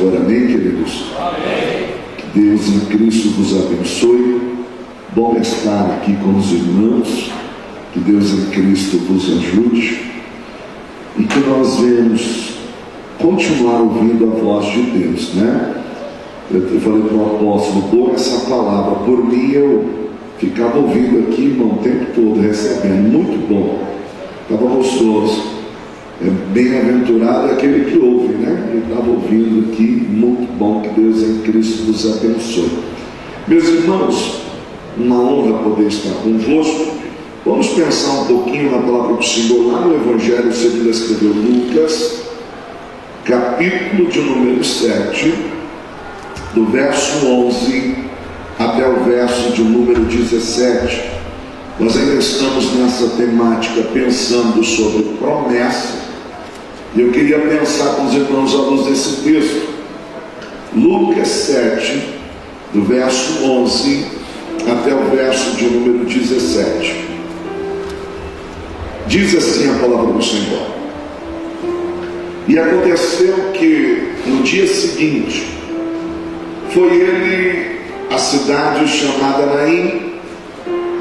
Senhor. Amém, queridos? Amém. Que Deus em Cristo vos abençoe. Bom estar aqui com os irmãos. Que Deus em Cristo vos ajude. E que nós venhamos continuar ouvindo a voz de Deus, né? Eu falei para o apóstolo, boa essa palavra. Por mim, eu ficava ouvindo aqui, irmão, o tempo todo, recebendo. Muito bom. Estava gostoso. É bem-aventurado aquele que ouve, né? Eu estava ouvindo aqui, muito bom. Que Deus em Cristo vos abençoe. Meus irmãos, uma honra poder estar convosco. Vamos pensar um pouquinho na palavra do Senhor, lá no Evangelho segundo escreveu Lucas, capítulo de número 7, do verso 11 até o verso de número 17. Nós ainda estamos nessa temática pensando sobre promessa, e eu queria pensar com os irmãos à luz desse texto. Lucas 7, do verso 11 até o verso de número 17. Diz assim a palavra do Senhor: E aconteceu que no dia seguinte foi ele à cidade chamada Naim,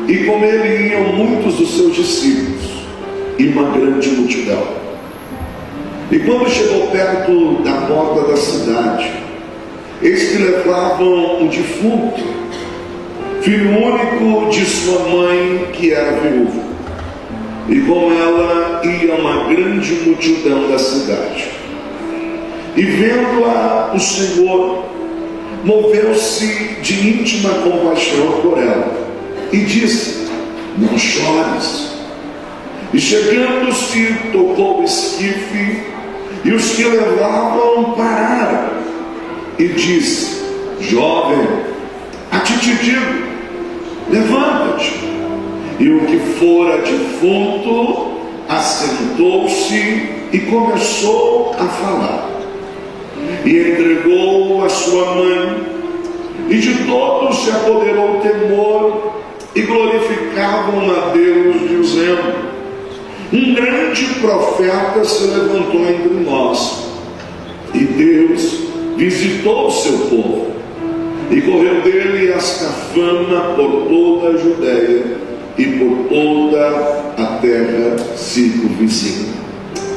e com ele iam muitos dos seus discípulos e uma grande multidão. E quando chegou perto da porta da cidade, eis que levavam um defunto, filho único de sua mãe, que era viúva, e com ela ia uma grande multidão da cidade. E vendo-a, o Senhor moveu-se de íntima compaixão por ela e disse: não chores. E chegando-se, tocou o esquife, e os que levavam pararam, e disse: jovem, a ti te digo, levanta-te. E o que fora defunto assentou-se e começou a falar. E entregou a sua mãe, e de todos se apoderou o temor, e glorificavam a Deus, dizendo: um grande profeta se levantou entre nós, e Deus visitou o seu povo, e correu dele esta fama por toda a Judeia e por toda a terra circunvizinha.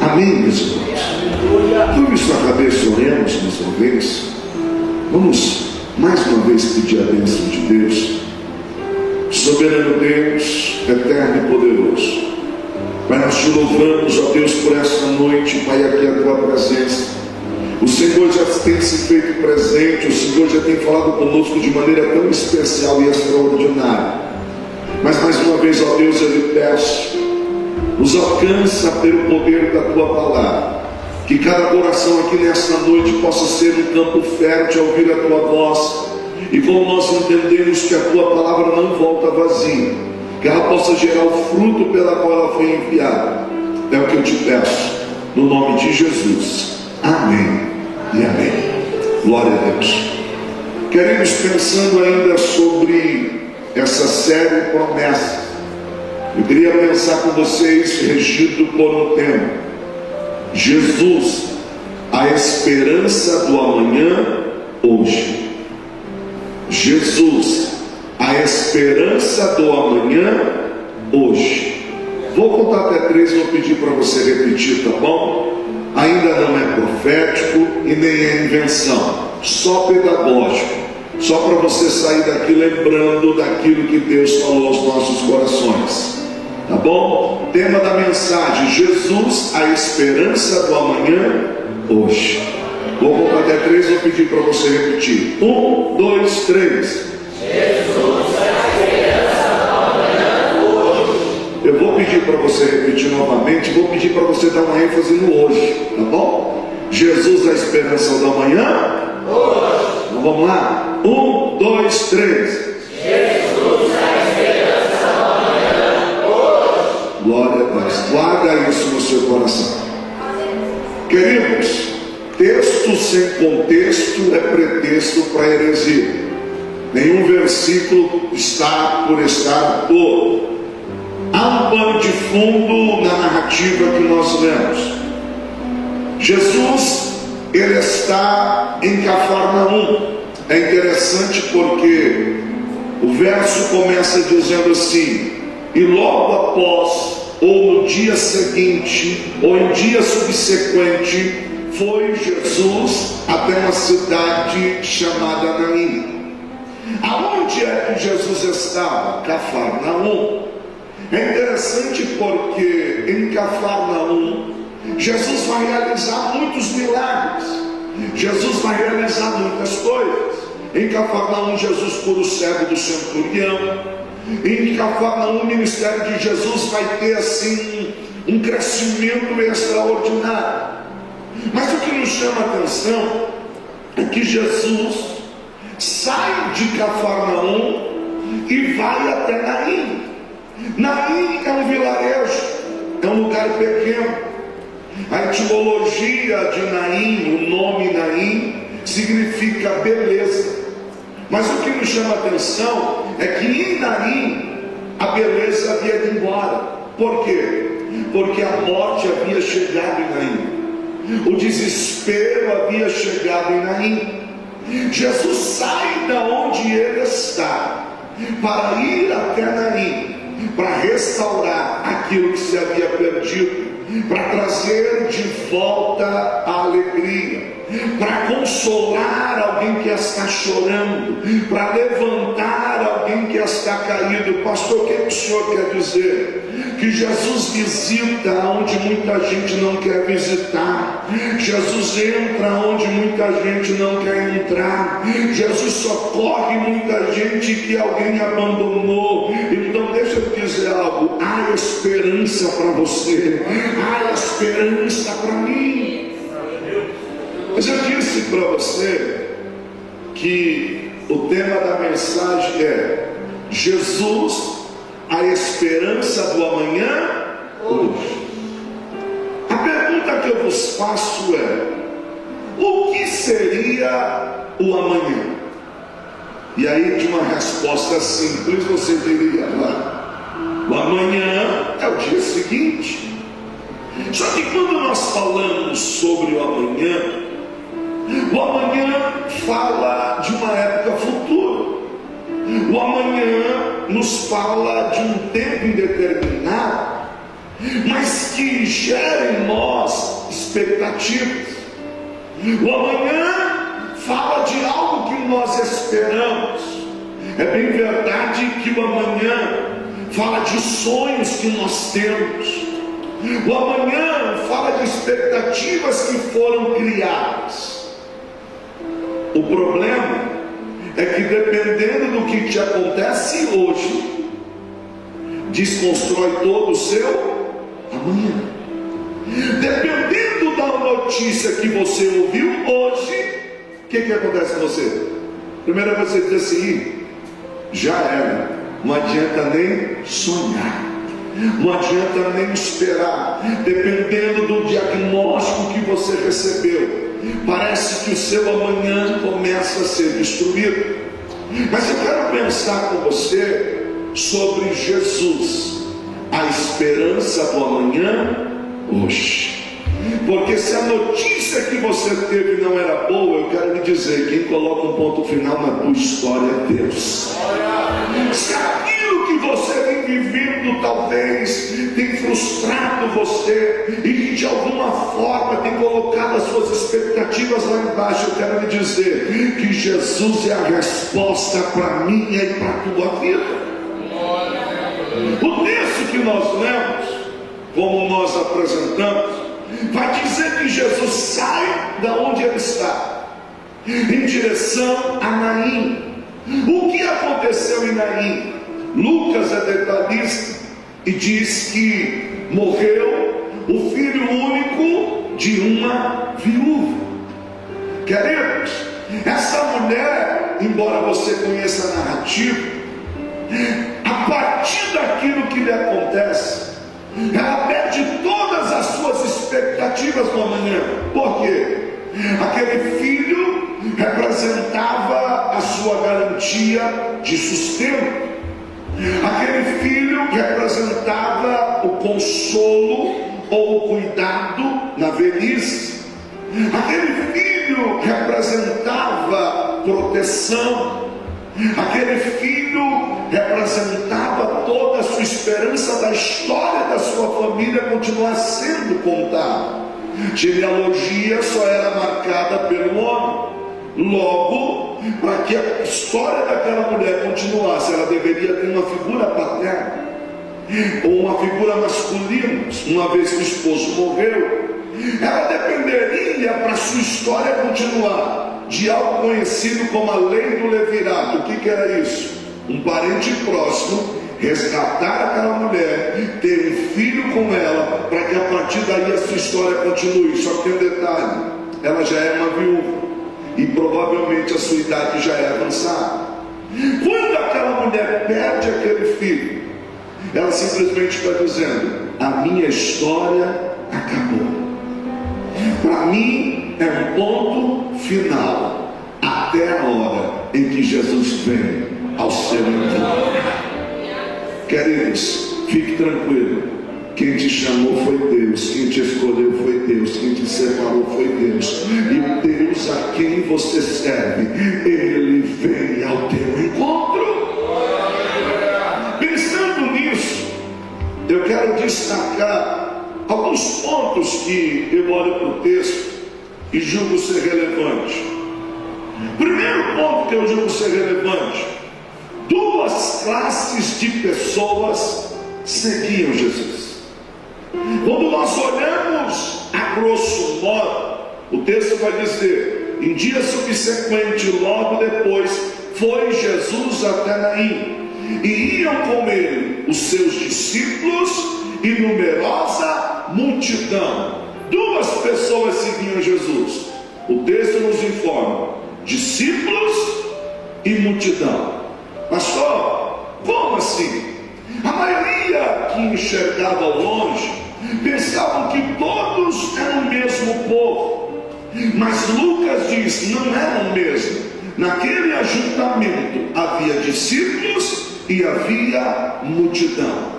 Amém, meus irmãos? Curve sua cabeça, oremos mais uma vez. Vamos mais uma vez pedir a bênção de Deus. Soberano Deus, eterno e poderoso, Pai, nós te louvamos, ó Deus, por esta noite, Pai, aqui a tua presença. O Senhor já tem se feito presente, o Senhor já tem falado conosco de maneira tão especial e extraordinária. Mas mais uma vez, ó Deus, eu lhe peço, nos alcança pelo poder da tua palavra, que cada coração aqui nesta noite possa ser um campo fértil a ouvir a tua voz, e como nós entendemos que a tua palavra não volta vazia, que ela possa gerar o fruto pela qual ela foi enviada. É o que eu te peço, no nome de Jesus. Amém e amém. Glória a Deus. Queridos, pensando ainda sobre essa série promessas, eu queria pensar com vocês, regido por um tema: Jesus, a esperança do amanhã hoje. Jesus, a esperança do amanhã hoje. Vou contar até 3, vou pedir para você repetir, tá bom? Ainda não é profético e nem é invenção, só pedagógico, só para você sair daqui lembrando daquilo que Deus falou aos nossos corações, tá bom? Tema da mensagem: Jesus, a esperança do amanhã hoje. Vou contar até 3, vou pedir para você repetir. 1, 2, 3. Jesus, a esperança do amanhã hoje. Eu vou pedir para você repetir novamente, vou pedir para você dar uma ênfase no hoje, tá bom? Jesus, a esperança do amanhã hoje. Então vamos lá? 1, 2, 3. Jesus, a esperança do amanhã hoje. Glória a Deus. Guarda isso no seu coração. Queridos, texto sem contexto é pretexto para heresia. Nenhum versículo está por estar todo. Há um pano de fundo na narrativa que nós lemos. Jesus, ele está em Cafarnaum. É interessante porque o verso começa dizendo assim: e logo após, ou no dia seguinte, ou em dia subsequente, foi Jesus até uma cidade chamada Naim. Aonde é que Jesus estava? Cafarnaum. É interessante porque em Cafarnaum Jesus vai realizar muitos milagres, Jesus vai realizar muitas coisas. Em Cafarnaum Jesus cura o cego do centurião. Em Cafarnaum o ministério de Jesus vai ter assim um crescimento extraordinário. Mas o que nos chama a atenção é que Jesus sai de Cafarnaum e vai até Naim. Naim é um vilarejo, é um lugar pequeno. A etimologia de Naim, o nome Naim, significa beleza. Mas o que nos chama a atenção é que em Naim a beleza havia ido embora. Por quê? Porque a morte havia chegado em Naim, o desespero havia chegado em Naim. Jesus sai da onde ele está para ir até Naim, para restaurar aquilo que se havia perdido, para trazer de volta a alegria, para consolar alguém que está chorando, para levantar alguém que está caído. Pastor, o que o senhor quer dizer? Que Jesus visita onde muita gente não quer visitar, Jesus entra onde muita gente não quer entrar, Jesus socorre muita gente que alguém abandonou. Então deixa eu dizer algo: há esperança para você, há esperança para mim. Mas eu disse para você que o tema da mensagem é Jesus, a esperança do amanhã hoje. A pergunta que eu vos faço é: o que seria o amanhã? E aí, de uma resposta simples, você diria: o amanhã é o dia seguinte. Só que quando nós falamos sobre o amanhã fala de uma época futura. O amanhã nos fala de um tempo indeterminado, mas que gera em nós expectativas. O amanhã fala de algo que nós esperamos. É bem verdade que o amanhã fala de sonhos que nós temos. O amanhã fala de expectativas que foram criadas. O problema é que, dependendo do que te acontece hoje, desconstrói todo o seu amanhã. Dependendo da notícia que você ouviu hoje, o que acontece com você? Primeiro você diz assim: já era, não adianta nem sonhar, não adianta nem esperar. Dependendo do diagnóstico que você recebeu, parece que o seu amanhã começa a ser destruído. Mas eu quero pensar com você sobre Jesus, a esperança do amanhã hoje. Porque se a notícia que você teve não era boa, eu quero lhe dizer: quem coloca um ponto final na tua história é Deus. Se aquilo que você vem vivendo talvez tem frustrado você e de alguma forma tem colocado as suas expectativas lá embaixo, eu quero lhe dizer que Jesus é a resposta para a minha e para a tua vida. O texto que nós lemos, como nós apresentamos, vai dizer que Jesus sai da onde ele está, em direção a Naim. O que aconteceu em Naim? Lucas é detalhista e diz que morreu o filho único de uma viúva. Queridos, essa mulher, embora você conheça a narrativa, a partir daquilo que lhe acontece, ela perde todas as suas expectativas no amanhã. Por quê? Aquele filho representava a sua garantia de sustento. Aquele filho representava o consolo ou o cuidado na velhice. Aquele filho representava proteção. Aquele filho representava toda a sua esperança da história da sua família continuar sendo contada. Genealogia só era marcada pelo homem. Logo, para que a história daquela mulher continuasse, ela deveria ter uma figura paterna ou uma figura masculina. Uma vez que o esposo morreu, ela dependeria para a sua história continuar de algo conhecido como a lei do levirato. O que era isso? Um parente próximo resgatar aquela mulher, ter um filho com ela, para que a partir daí a sua história continue. Só que tem um detalhe: ela já é uma viúva e provavelmente a sua idade já é avançada. Quando aquela mulher perde aquele filho, ela simplesmente está dizendo: a minha história acabou. Para mim é um ponto final, até a hora em que Jesus vem ao seu encontro. Queridos, fique tranquilo. Quem te chamou foi Deus, quem te escolheu foi Deus, quem te separou foi Deus. E o Deus a quem você serve, Ele vem ao teu encontro. Pensando nisso, eu quero destacar alguns pontos que eu olho para o texto e julgo ser relevante. Primeiro ponto que eu julgo ser relevante: duas classes de pessoas seguiam Jesus. Quando nós olhamos a grosso modo, o texto vai dizer: em dia subsequente, logo depois, foi Jesus até Naim, e iam com ele os seus discípulos e numerosa multidão. Duas pessoas seguiam Jesus. O texto nos informa: discípulos e multidão. Pastor, como assim? A maioria que enxergava ao longe pensavam que todos eram o mesmo povo, mas Lucas diz: não eram mesmo. Naquele ajuntamento havia discípulos e havia multidão.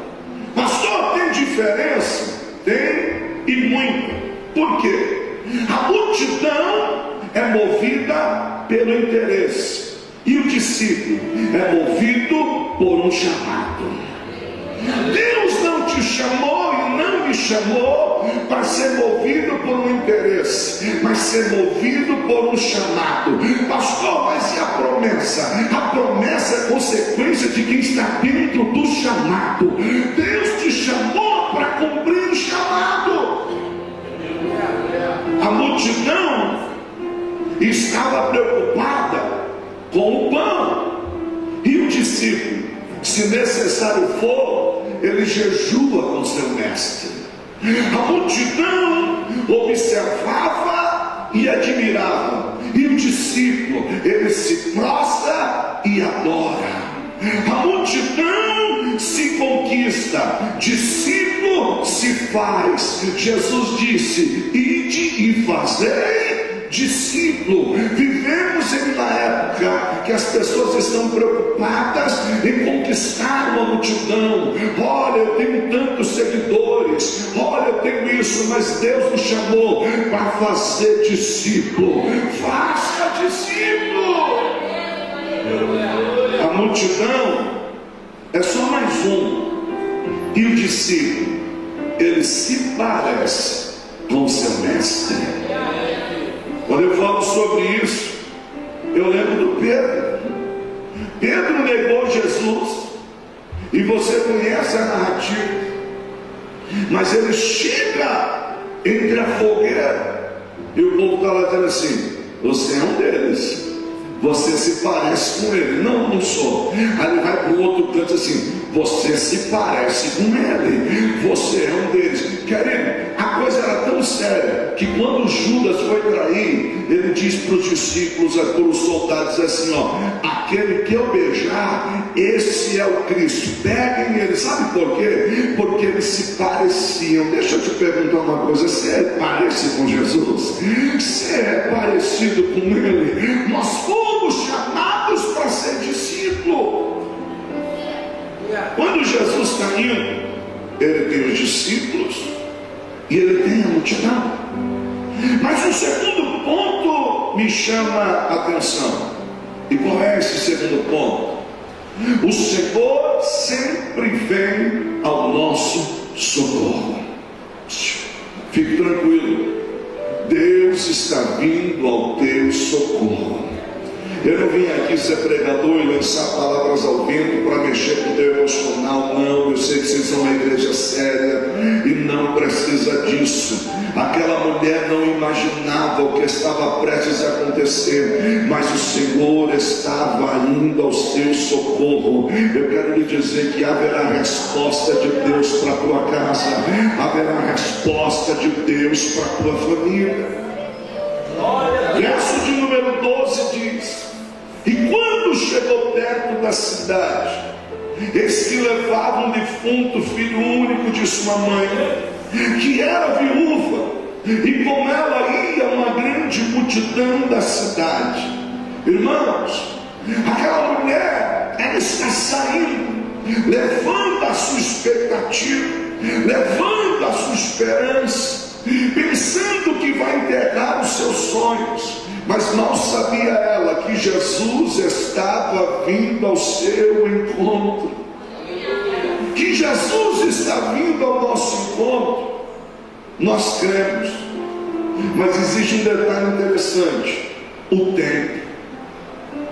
Pastor, tem diferença? Tem, e muito. Por quê? A multidão é movida pelo interesse, e o discípulo é movido por um chamado. Deus não te chamou e não me chamou para ser movido por um interesse, mas ser movido por um chamado. Pastor, mas e a promessa? A promessa é consequência de quem está dentro do chamado. Deus te chamou para cumprir o chamado. A multidão estava preocupada com o pão, e o discípulo, se necessário for, ele jejua com seu mestre. A multidão observava e admirava, e o discípulo, ele se prostra e adora. A multidão se conquista, discípulo se faz. Jesus disse: ide e fazei discípulo. Vivemos em uma época que as pessoas estão preocupadas em conquistar uma multidão. Olha, eu tenho tantos seguidores, olha, eu tenho isso, mas Deus nos chamou para fazer discípulo. Faça discípulo. A multidão é só mais um, e o discípulo, ele se parece com o seu mestre. Quando eu falo sobre isso, eu lembro do Pedro. Pedro negou Jesus, e você conhece a narrativa, mas ele chega entre a fogueira, e o povo está lá dizendo assim: você é um deles, você se parece com ele. Não, não sou. Aí ele vai para o outro canto assim: você se parece com ele, você é um deles. Querido, a coisa era tão séria que quando Judas foi trair, ele diz para os discípulos, para os soldados assim: ó, aquele que eu beijar, esse é o Cristo, peguem ele. Sabe por quê? Porque eles se pareciam. Deixa eu te perguntar uma coisa: você parece com Jesus? Você é parecido com ele? Nós fomos chamados para ser discípulo. Quando Jesus está indo, ele tem os discípulos e ele tem a multidão. Mas o segundo ponto me chama a atenção. E qual é esse segundo ponto? O Senhor sempre vem ao nosso socorro. Fique tranquilo, Deus está vindo ao teu socorro. Eu não vim aqui ser pregador e lançar palavras ao vento para mexer com o teu emocional, não. Eu sei que vocês são uma igreja séria e não precisa disso. Aquela mulher não imaginava o que estava prestes a acontecer, mas o Senhor estava indo ao seu socorro. Eu quero lhe dizer que haverá resposta de Deus para a tua casa, haverá resposta de Deus para a tua família. Verso de número 12 diz: e quando chegou perto da cidade, eis que levava um defunto, filho único de sua mãe, que era viúva, e com ela ia uma grande multidão da cidade. Irmãos, aquela mulher, ela está saindo, levando a sua expectativa, levando a sua esperança, pensando que vai enterrar os seus sonhos. Mas mal sabia ela que Jesus estava vindo ao seu encontro. Que Jesus está vindo ao nosso encontro. Nós cremos. Mas existe um detalhe interessante: o tempo.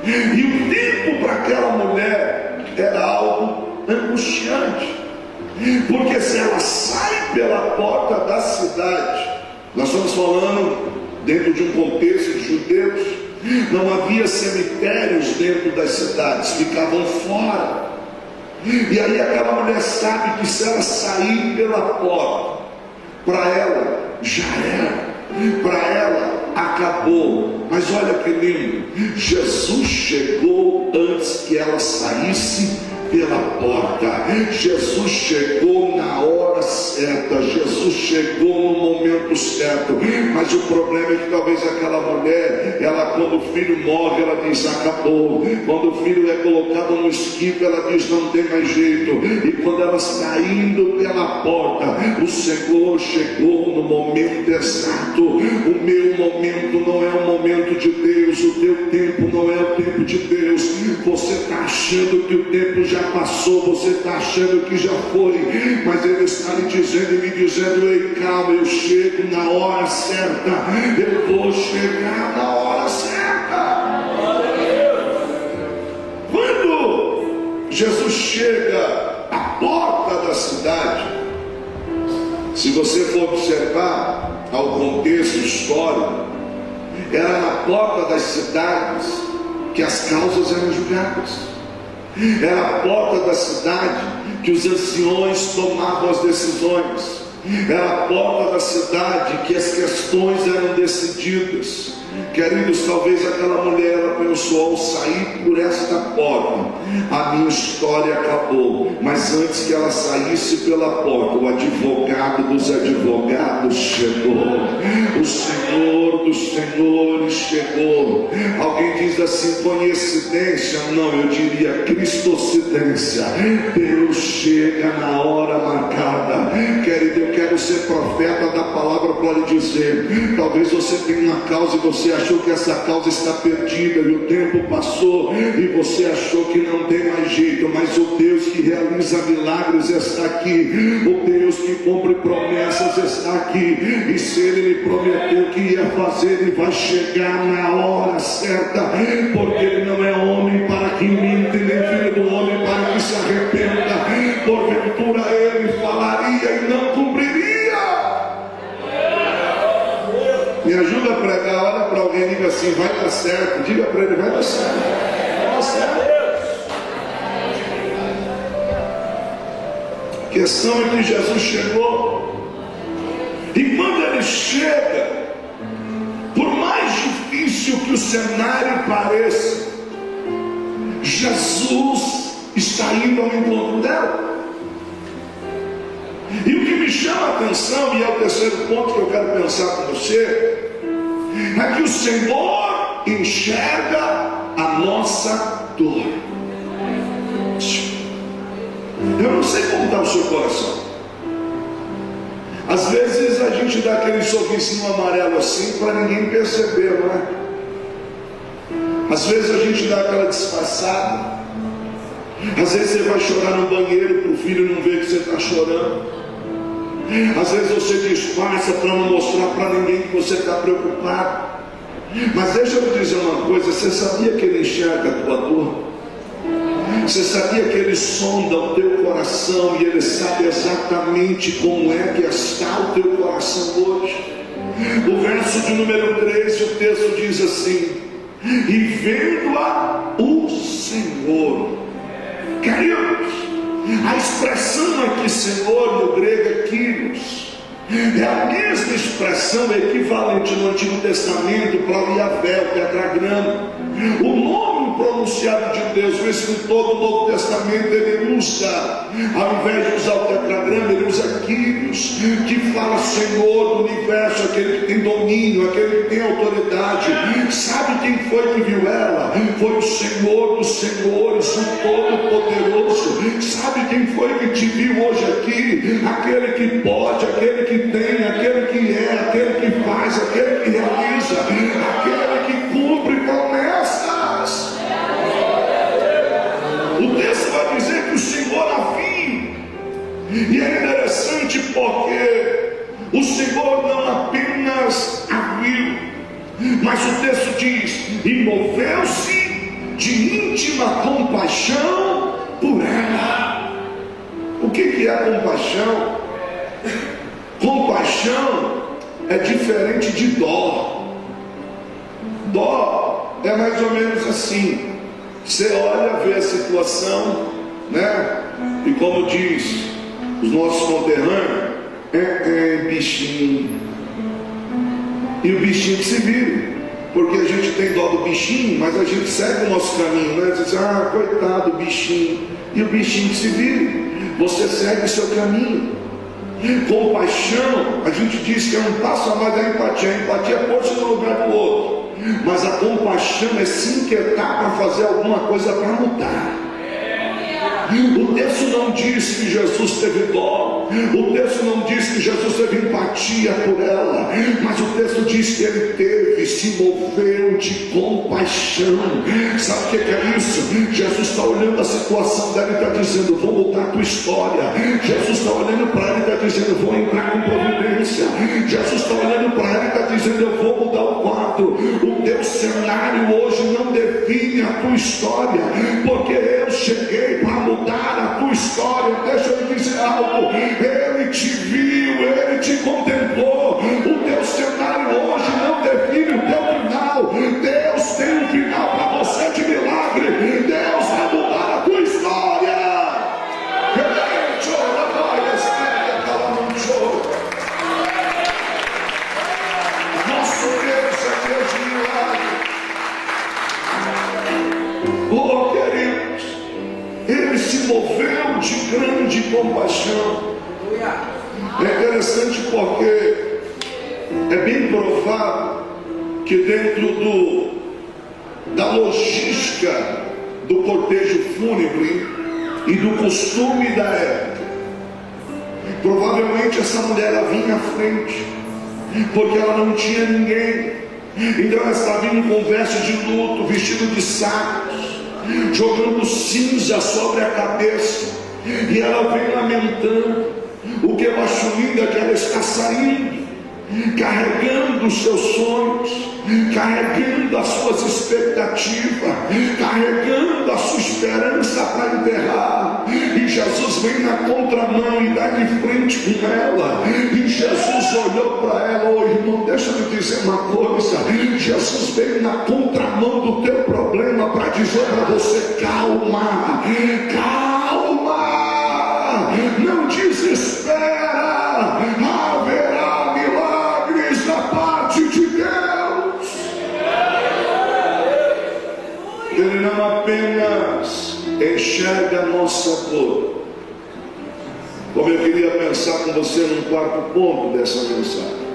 E o tempo para aquela mulher era algo angustiante. Porque se ela sai pela porta da cidade, nós estamos falando dentro de um contexto de judeus, não havia cemitérios dentro das cidades, ficavam fora. E aí aquela mulher sabe que se ela sair pela porta, para ela já era, para ela acabou. Mas olha que lindo, Jesus chegou antes que ela saísse pela porta. Jesus chegou na hora certa, Jesus chegou no momento certo. Mas o problema é que talvez aquela mulher, ela, quando o filho morre, ela diz: acabou. Quando o filho é colocado no esquife, ela diz: não tem mais jeito. E quando ela está indo pela porta, o Senhor chegou no momento exato. O meu momento não é o momento de Deus, o teu tempo não é o tempo de Deus. Você está achando que o tempo já passou, você está achando que já foi, mas Ele está lhe dizendo e me dizendo: ei, calma, eu chego na hora certa, eu vou chegar na hora certa. Quando Jesus chega à porta da cidade, se você for observar ao contexto histórico, era na porta das cidades que as causas eram julgadas. Era a porta da cidade que os anciões tomavam as decisões. Era a porta da cidade que as questões eram decididas. Queridos, talvez aquela mulher, ela pensou: ao sair por esta porta, a minha história acabou. Mas antes que ela saísse pela porta, o advogado dos advogados chegou. O Senhor dos senhores chegou. Alguém diz assim: coincidência? Não, eu diria cristocidência. Deus chega na hora marcada. Querido, eu quero ser profeta da palavra para lhe dizer: talvez você tenha uma causa e você achou que essa causa está perdida, e o tempo passou e você achou que não tem mais jeito, mas o Deus que realiza milagres está aqui. O Deus que cumpre promessas está aqui. E se Ele lhe prometeu que ia fazer, Ele vai chegar na hora certa, porque Ele não é homem para que minta, nem filho do homem para que se arrependa. Porventura Ele falaria e não cumpriria. Me ajuda a pregar. Olha para alguém e diga assim: vai dar certo. Diga para ele: vai dar certo. Vai dar certo. A questão é que Jesus chegou. E quando Ele chega, por mais difícil que o cenário pareça, Jesus está indo ao encontro dela. E o que me chama a atenção, e é o terceiro ponto que eu quero pensar com você, é que o Senhor enxerga a nossa dor. Eu não sei como está o seu coração. Às vezes a gente gente dá aquele sorrisinho amarelo assim para ninguém perceber, não é? Às vezes a gente dá aquela disfarçada. Às vezes você vai chorar no banheiro para o filho não ver que você está chorando. Às vezes você disfarça para não mostrar para ninguém que você está preocupado. Mas deixa eu te dizer uma coisa, você sabia que ele enxerga a tua dor? Você sabia que ele sonda o teu coração e ele sabe exatamente como é que está o teu coração hoje? O verso de número 13, o texto diz assim: e vendo-a o Senhor. Queridos, a expressão aqui Senhor no grego é Kyrios. É a mesma expressão equivalente no Antigo Testamento para o Yahvé, o tetragrama. O nome pronunciado de Deus, o escritor do Novo Testamento, ele usa, ao invés de usar o tetragrama, ele usa Kyrios, que fala Senhor do universo, aquele que tem domínio, aquele que tem autoridade. Sabe quem foi que viu ela? Foi o Senhor dos Senhores, o Todo-Poderoso. Sabe quem foi que te viu hoje aqui? Aquele que pode, aquele que tem, aquele que é, aquele que faz, aquele que realiza, aquele que cumpre promessas. O texto vai dizer que o Senhor a viu. E é interessante porque o Senhor não apenas a viu, mas o texto diz: e moveu-se de íntima compaixão por ela. O que é compaixão? Compaixão é diferente de dó. Dó é mais ou menos assim: você olha, vê a situação, né? E como diz os nossos conterrâneos, bichinho. E o bichinho que se vira. Porque a gente tem dó do bichinho, mas a gente segue o nosso caminho, né? Diz, coitado do bichinho. E o bichinho que se vira. Você segue o seu caminho. Compaixão, a gente diz que é um passo a mais da empatia. A empatia é pôr-se no lugar do outro. Mas a compaixão é se inquietar para fazer alguma coisa para mudar. O texto não diz que Jesus teve dó, o texto não diz que Jesus teve empatia por ela, mas o texto diz que ele teve, se moveu de compaixão. Sabe o que é isso? Jesus está olhando a situação dela e está dizendo: vou mudar a tua história. Jesus está olhando para ela e está dizendo: vou entrar com providência. Jesus está olhando para ela e está dizendo: eu vou mudar o quadro. O teu cenário hoje não define a tua história, porque eu cheguei para mudar a tua história. Deixa eu dizer algo: ele te viu, ele te contemplou. O teu cenário hoje não define o teu final. Deus tem um final para você de milagre. Deus vai mudar a tua história. Nosso Deus é Deus de milagre. Oh, queridos, ele se moveu de grande compaixão. É interessante porque é bem provável que dentro da logística do cortejo fúnebre e do costume da época, provavelmente essa mulher ela vinha à frente, porque ela não tinha ninguém. Então ela estava vindo com vestes de luto, vestido de sacos, jogando cinza sobre a cabeça, e ela vem lamentando. O que eu acho lindo é que ela está saindo, carregando os seus sonhos, carregando as suas expectativas, carregando a sua esperança para enterrar. E Jesus vem na contramão e dá de frente com ela. E Jesus olhou para ela: ô irmão, deixa eu te dizer uma coisa. Jesus veio na contramão do teu problema para dizer para você: calma, calma, não desespera, haverá milagres da parte de Deus. Ele não apenas enxerga a nossa dor, como eu queria pensar com você num quarto ponto dessa mensagem,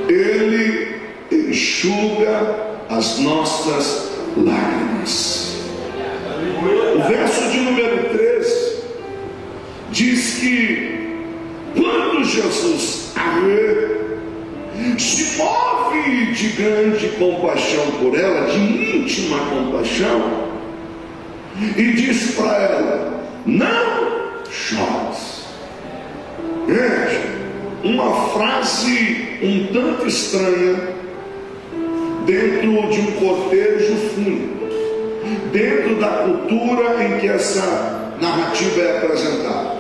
ele enxuga as nossas lágrimas. O verso de número 13 diz que quando Jesus a ver. Se move de grande compaixão por ela, de íntima compaixão, e diz para ela: não chores. Veja, uma frase um tanto estranha dentro de um cortejo fúnebre, dentro da cultura em que essa narrativa é apresentada.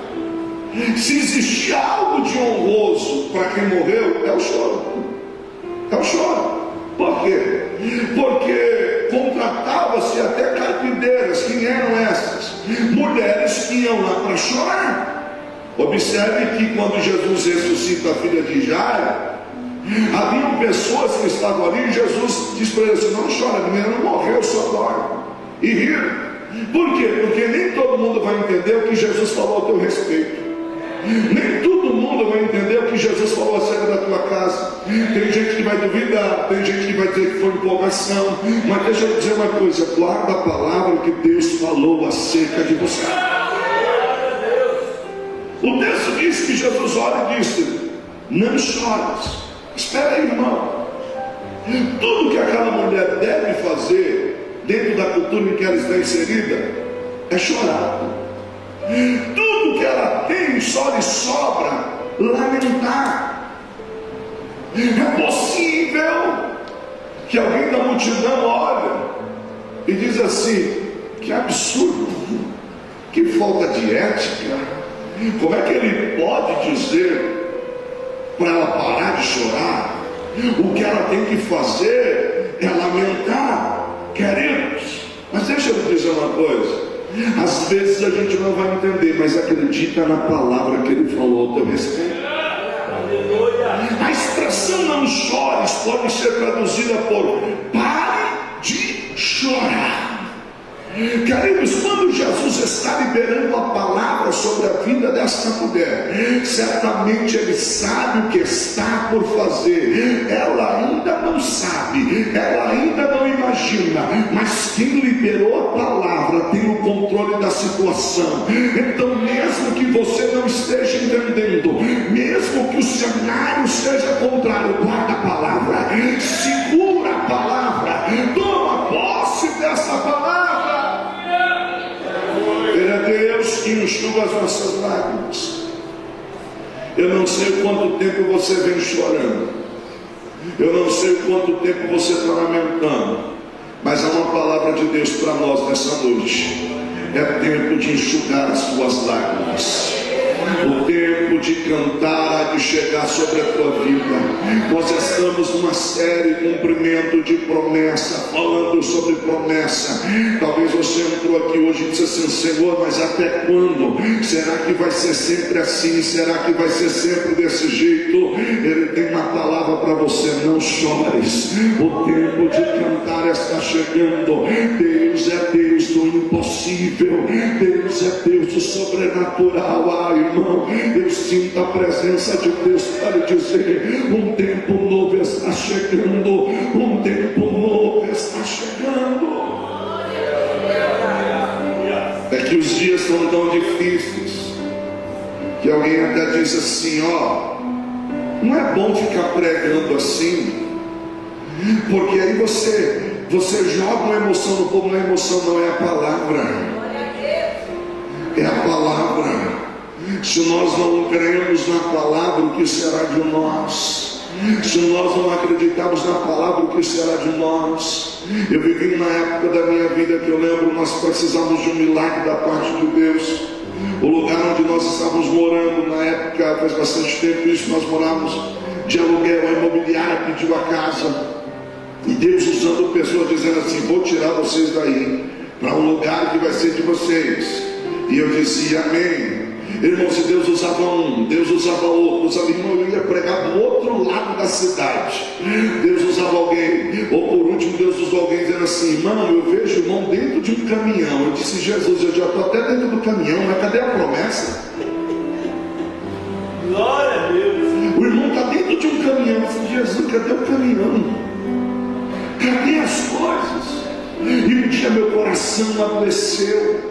Se existia algo de honroso para quem morreu, é o choro. É o choro. Por quê? Porque contratava-se até carpideiras. Quem eram essas? Mulheres que iam lá para chorar. Observe que quando Jesus ressuscita a filha de Jairo, haviam pessoas que estavam ali e Jesus diz para eles assim: não chora, a menina não morreu, só dorme. E riram. Por quê? Porque nem todo mundo vai entender o que Jesus falou a teu respeito. Nem todo mundo vai entender o que Jesus falou acerca da tua casa. Tem gente que vai duvidar, tem gente que vai dizer que foi empolgação. Mas deixa eu dizer uma coisa: guarda a palavra que Deus falou acerca de você. O texto diz que Jesus olha e disse: não chores. Espera aí, irmão. Tudo que aquela mulher deve fazer dentro da cultura em que ela está inserida é chorar. Tudo que ela tem só lhe sobra lamentar. É possível que alguém da multidão olhe e diz assim: que absurdo, que falta de ética. Como é que ele pode dizer para ela parar de chorar? O que ela tem que fazer é lamentar. Queridos, mas deixa eu dizer uma coisa: às vezes a gente não vai entender, mas acredita na palavra que ele falou ao teu respeito. A expressão não chores pode ser traduzida por pare de chorar. Queridos, quando Jesus está liberando a palavra sobre a vida desta mulher, certamente ele sabe o que está por fazer. Ela ainda não sabe, ela ainda não imagina, mas quem liberou a palavra tem o controle da situação. Então, mesmo que você não esteja entendendo, mesmo que o cenário seja contrário, guarda a palavra, segura a palavra, toma posse dessa palavra. Ele é Deus que enxuga as nossas lágrimas. Eu não sei quanto tempo você vem chorando, eu não sei quanto tempo você está lamentando, mas há uma palavra de Deus para nós nessa noite: é tempo de enxugar as tuas lágrimas. O tempo de cantar há de chegar sobre a tua vida. Nós estamos numa série Cumprimento de Promessa, falando sobre promessa. Talvez você entrou aqui hoje e disse assim: Senhor, mas até quando? Será que vai ser sempre assim? Será que vai ser sempre desse jeito? Ele tem uma palavra para você: não chores. O tempo de cantar está chegando. Deus é Deus do impossível. Deus é Deus do sobrenatural. Ai, irmão, eu sinto a presença de Deus para lhe dizer: um tempo novo está chegando. Um tempo novo está chegando. É que os dias são tão difíceis que alguém até diz assim: ó, não é bom ficar pregando assim, porque aí você joga uma emoção no povo. Não é emoção, não, é a palavra. É a palavra. Se nós não cremos na palavra, o que será de nós? Se nós não acreditarmos na palavra, o que será de nós? Eu vivi na época da minha vida que eu lembro, nós precisamos de um milagre da parte de Deus. O lugar onde nós estávamos morando na época, faz bastante tempo isso, nós morávamos de aluguel, a imobiliária pediu a casa, e Deus usando pessoas dizendo assim: vou tirar vocês daí para um lugar que vai ser de vocês. E eu dizia amém. Irmão, se Deus usava um, Deus usava outro, usava irmão, eu ia pregar do outro lado da cidade. Deus usava alguém, ou por último Deus usou alguém dizendo assim: irmão, eu vejo o irmão dentro de um caminhão. Eu disse: Jesus, eu já estou até dentro do caminhão, mas cadê a promessa? Glória a Deus. O irmão está dentro de um caminhão. Eu disse: Jesus, cadê o caminhão? Cadê as coisas? E um dia meu coração adoeceu,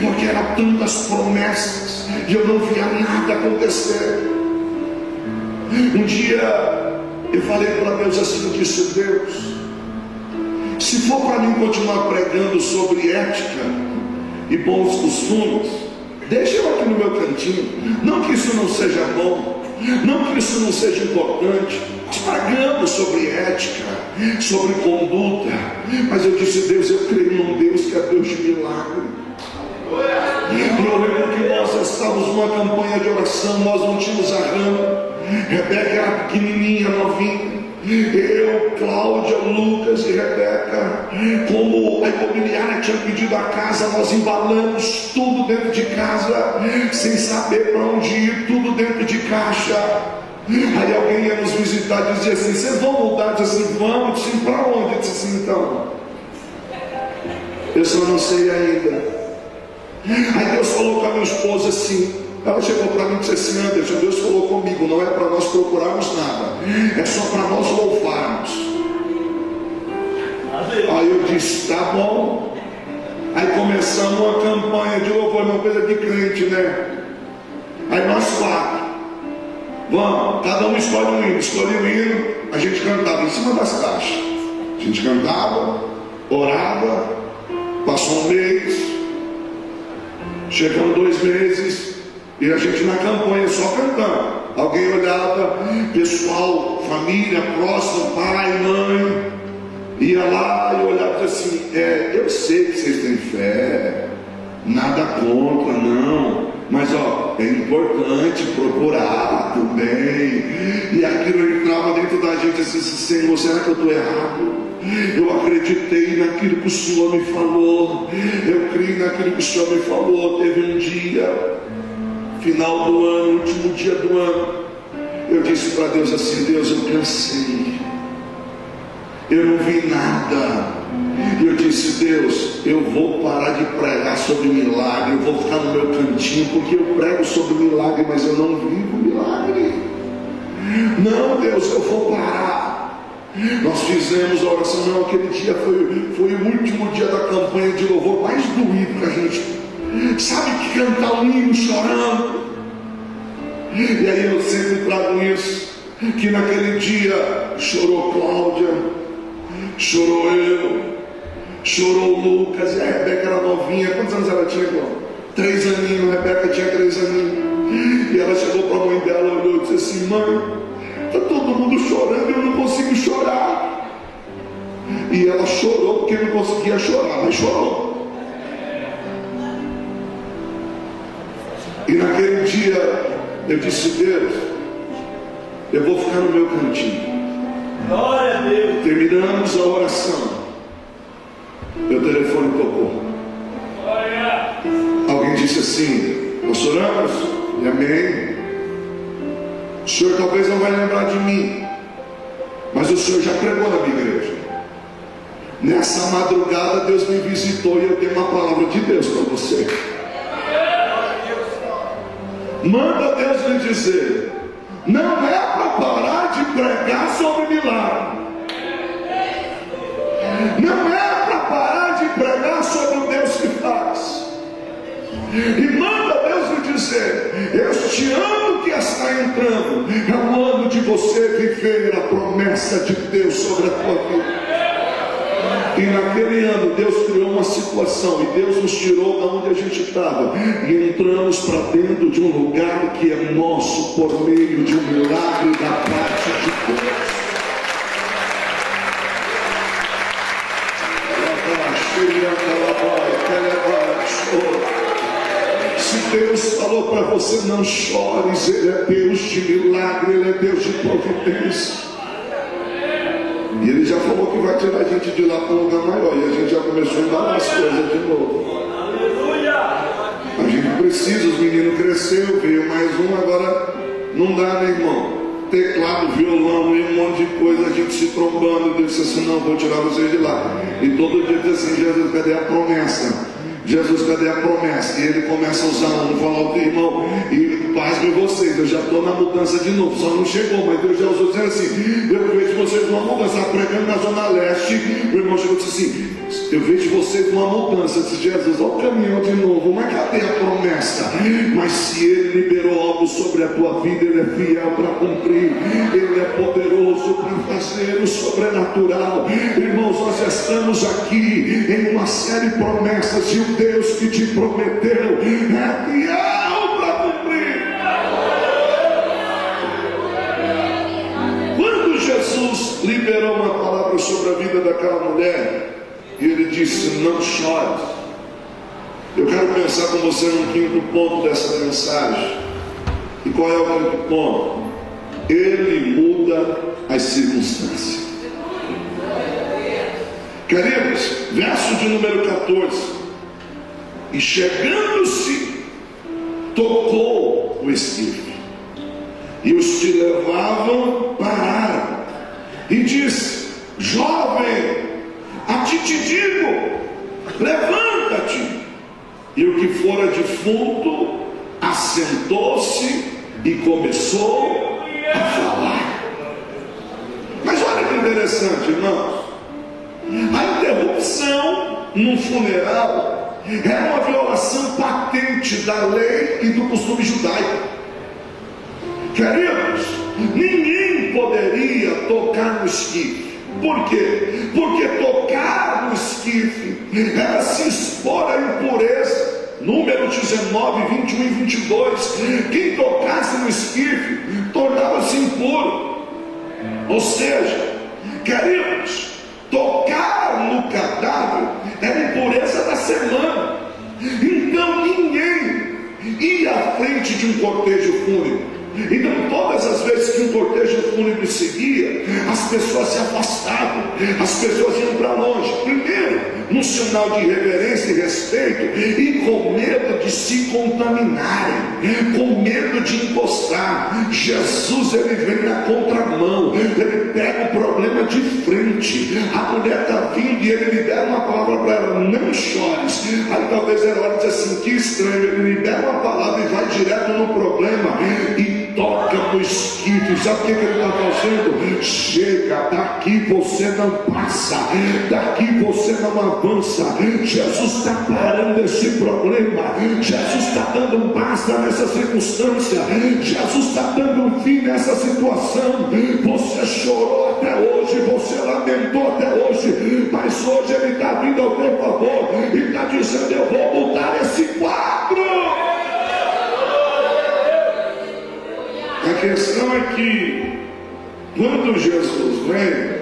porque eram tantas promessas e eu não via nada acontecer. Um dia eu falei para Deus assim, eu disse: Deus, se for para mim continuar pregando sobre ética e bons costumes, deixa eu aqui no meu cantinho. Não que isso não seja bom, não que isso não seja importante. Nós pregamos sobre ética, sobre conduta, mas eu disse: Deus, eu creio num Deus que é Deus de milagre. Eu lembro que nós estávamos numa campanha de oração, nós não tínhamos a rama, Rebeca era pequenininha, novinha. Eu, Cláudia, Lucas e Rebeca, como a imobiliária tinha pedido a casa, nós embalamos tudo dentro de casa, sem saber para onde ir, tudo dentro de caixa. Aí alguém ia nos visitar e dizia assim: vocês vão voltar? Eu disse assim: vamos. Eu disse: para onde? Eu disse assim: então, eu só não sei ainda. Aí Deus falou com a minha esposa assim, ela chegou para mim e disse assim: Anderson, Deus falou comigo, não é para nós procurarmos nada, é só para nós louvarmos. Aí eu disse: tá bom. Aí começamos uma campanha de louvor, uma coisa de crente, né? Aí nós quatro, vamos, cada um escolhe um hino, escolheu um hino, a gente cantava em cima das caixas. A gente cantava, orava, passou um mês, chegando 2 meses, e a gente na campanha só cantando. Alguém olhava, pessoal, família, próximo, pai, mãe, ia lá e olhava assim: eu sei que vocês têm fé, nada contra, não, mas é importante procurar também. E aquilo entrava dentro da gente assim: Senhor, será que eu estou errado? Eu acreditei naquilo que o Senhor me falou, eu criei naquilo que o Senhor me falou. Teve um dia, final do ano, último dia do ano, eu disse para Deus assim: Deus, eu cansei, eu não vi nada. E eu disse: Deus, eu vou parar de pregar sobre milagre, eu vou ficar no meu cantinho, porque eu prego sobre milagre, mas eu não vivo milagre. Não, Deus, eu vou parar. Nós fizemos a oração. Não, aquele dia foi o último dia da campanha de louvor mais doído que a gente, sabe, que cantar um hino chorando. E aí eu sempre trago isso, que naquele dia chorou Cláudia, chorou eu, chorou Lucas, e a Rebeca era novinha. Quantos anos ela tinha, irmão? 3 aninhos, a Rebeca tinha 3 aninhos. E ela chegou para a mãe dela, olhou e disse assim: mãe, está todo mundo chorando, eu não consigo chorar. E ela chorou porque não conseguia chorar, mas chorou. E naquele dia eu disse: Deus, eu vou ficar no meu cantinho. Glória a Deus. Terminamos a oração, meu telefone tocou. Glória. Alguém disse assim: nós oramos, e amém. O senhor talvez não vai lembrar de mim, mas o senhor já pregou na minha igreja. Nessa madrugada Deus me visitou e eu tenho uma palavra de Deus para você. Manda Deus lhe dizer: não é para parar de pregar sobre milagre, não é para parar de pregar sobre o Deus que faz. E manda Deus lhe dizer: este ano que está entrando é o ano de você viver a promessa de Deus sobre a tua vida. E naquele ano Deus criou uma situação, e Deus nos tirou da onde a gente estava e entramos para dentro de um lugar que é nosso por meio de um milagre da parte de Deus. Se Deus falou para você: não chores, Ele é Deus de milagre, Ele é Deus de providência. E Ele já falou que vai tirar a gente de lá para um lugar maior. E a gente já começou a embalar as coisas de novo. A gente precisa, os meninos cresceram, veio mais um, agora não dá, né, irmão? Teclado, violão e um monte de coisa, a gente se trombando. Deus disse assim: não, vou tirar vocês de lá. E todo dia diz assim: Jesus, cadê a promessa? Jesus, cadê a promessa? E ele começa a usar um, falar ao irmão, e paz com vocês, eu já estou na mudança de novo, só não chegou, mas Deus já usou dizendo assim, eu vejo vocês numa mudança, pregando na zona leste, o irmão chegou e disse assim, eu vejo vocês numa mudança, eu disse, Jesus, olha o caminhão de novo, mas cadê a promessa? Mas se ele liberou algo sobre a tua vida, ele é fiel para cumprir, ele é poderoso para fazer o sobrenatural. Irmãos, nós estamos aqui em uma série de promessas, e o Deus que te prometeu é fiel para cumprir. Quando Jesus liberou uma palavra sobre a vida daquela mulher, e ele disse, não chore. Eu quero pensar com você no quinto ponto dessa mensagem. E qual é o quinto ponto? Ele muda as circunstâncias. Queridos, verso de número 14. E chegando-se, tocou o esquife, e os que levavam pararam, e disse, jovem, a ti te digo, levanta-te. E o que fora defunto assentou-se e começou a falar. Mas olha que interessante, irmãos, a interrupção num funeral era uma violação patente da lei e do costume judaico. Queridos, ninguém poderia tocar no esquife. Por quê? Porque tocar no esquife era se expor à impureza. Número 19, 21 e 22. Quem tocasse no esquife tornava-se impuro. Ou seja, queridos, tocar no cadáver era impureza da semana. Então ninguém ia à frente de um cortejo fúnebre. Então todas as vezes que um cortejo fúnebre seguia, as pessoas se afastavam, as pessoas iam para longe. Primeiro, num sinal de reverência e respeito, e com medo de se contaminarem, com medo de encostar. Jesus, ele vem na contramão, ele pega o problema de frente. A mulher está vindo e ele libera uma palavra para ela, não chores. Aí talvez ela olhe e diz assim, que estranho, ele libera uma palavra e vai direto no problema e toca no esquife. Sabe o que ele está fazendo? Chega, daqui você não passa, daqui você não avança. Jesus está parando esse problema, Jesus está dando um basta nessa circunstância, Jesus está dando um fim nessa situação. Você chorou até hoje, você lamentou até hoje, mas hoje ele está vindo ao teu favor e está dizendo, eu vou mudar esse quadro. A questão é que quando Jesus vem,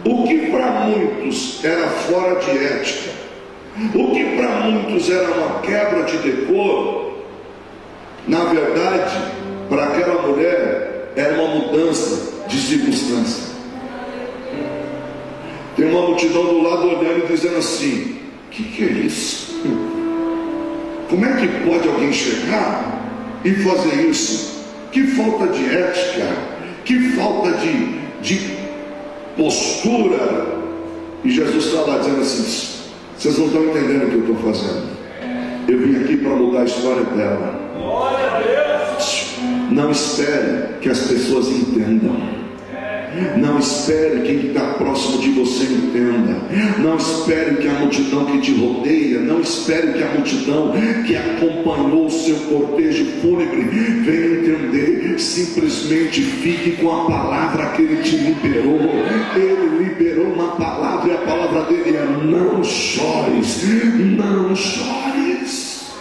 o que para muitos era fora de ética, o que para muitos era uma quebra de decoro, na verdade, para aquela mulher era uma mudança de circunstância. Tem uma multidão do lado olhando e dizendo assim, o que é isso? Como é que pode alguém chegar e fazer isso? Que falta de ética, que falta de postura. E Jesus está lá dizendo assim, vocês não estão entendendo o que eu estou fazendo. Eu vim aqui para mudar a história dela. Glória a Deus. Não espere que as pessoas entendam. Não espere que quem está próximo de você entenda. Não espere que a multidão que te rodeia, não espere que a multidão que acompanhou o seu cortejo fúnebre venha entender. Simplesmente fique com a palavra que ele te liberou. Ele liberou uma palavra e a palavra dele é não chores, não chores.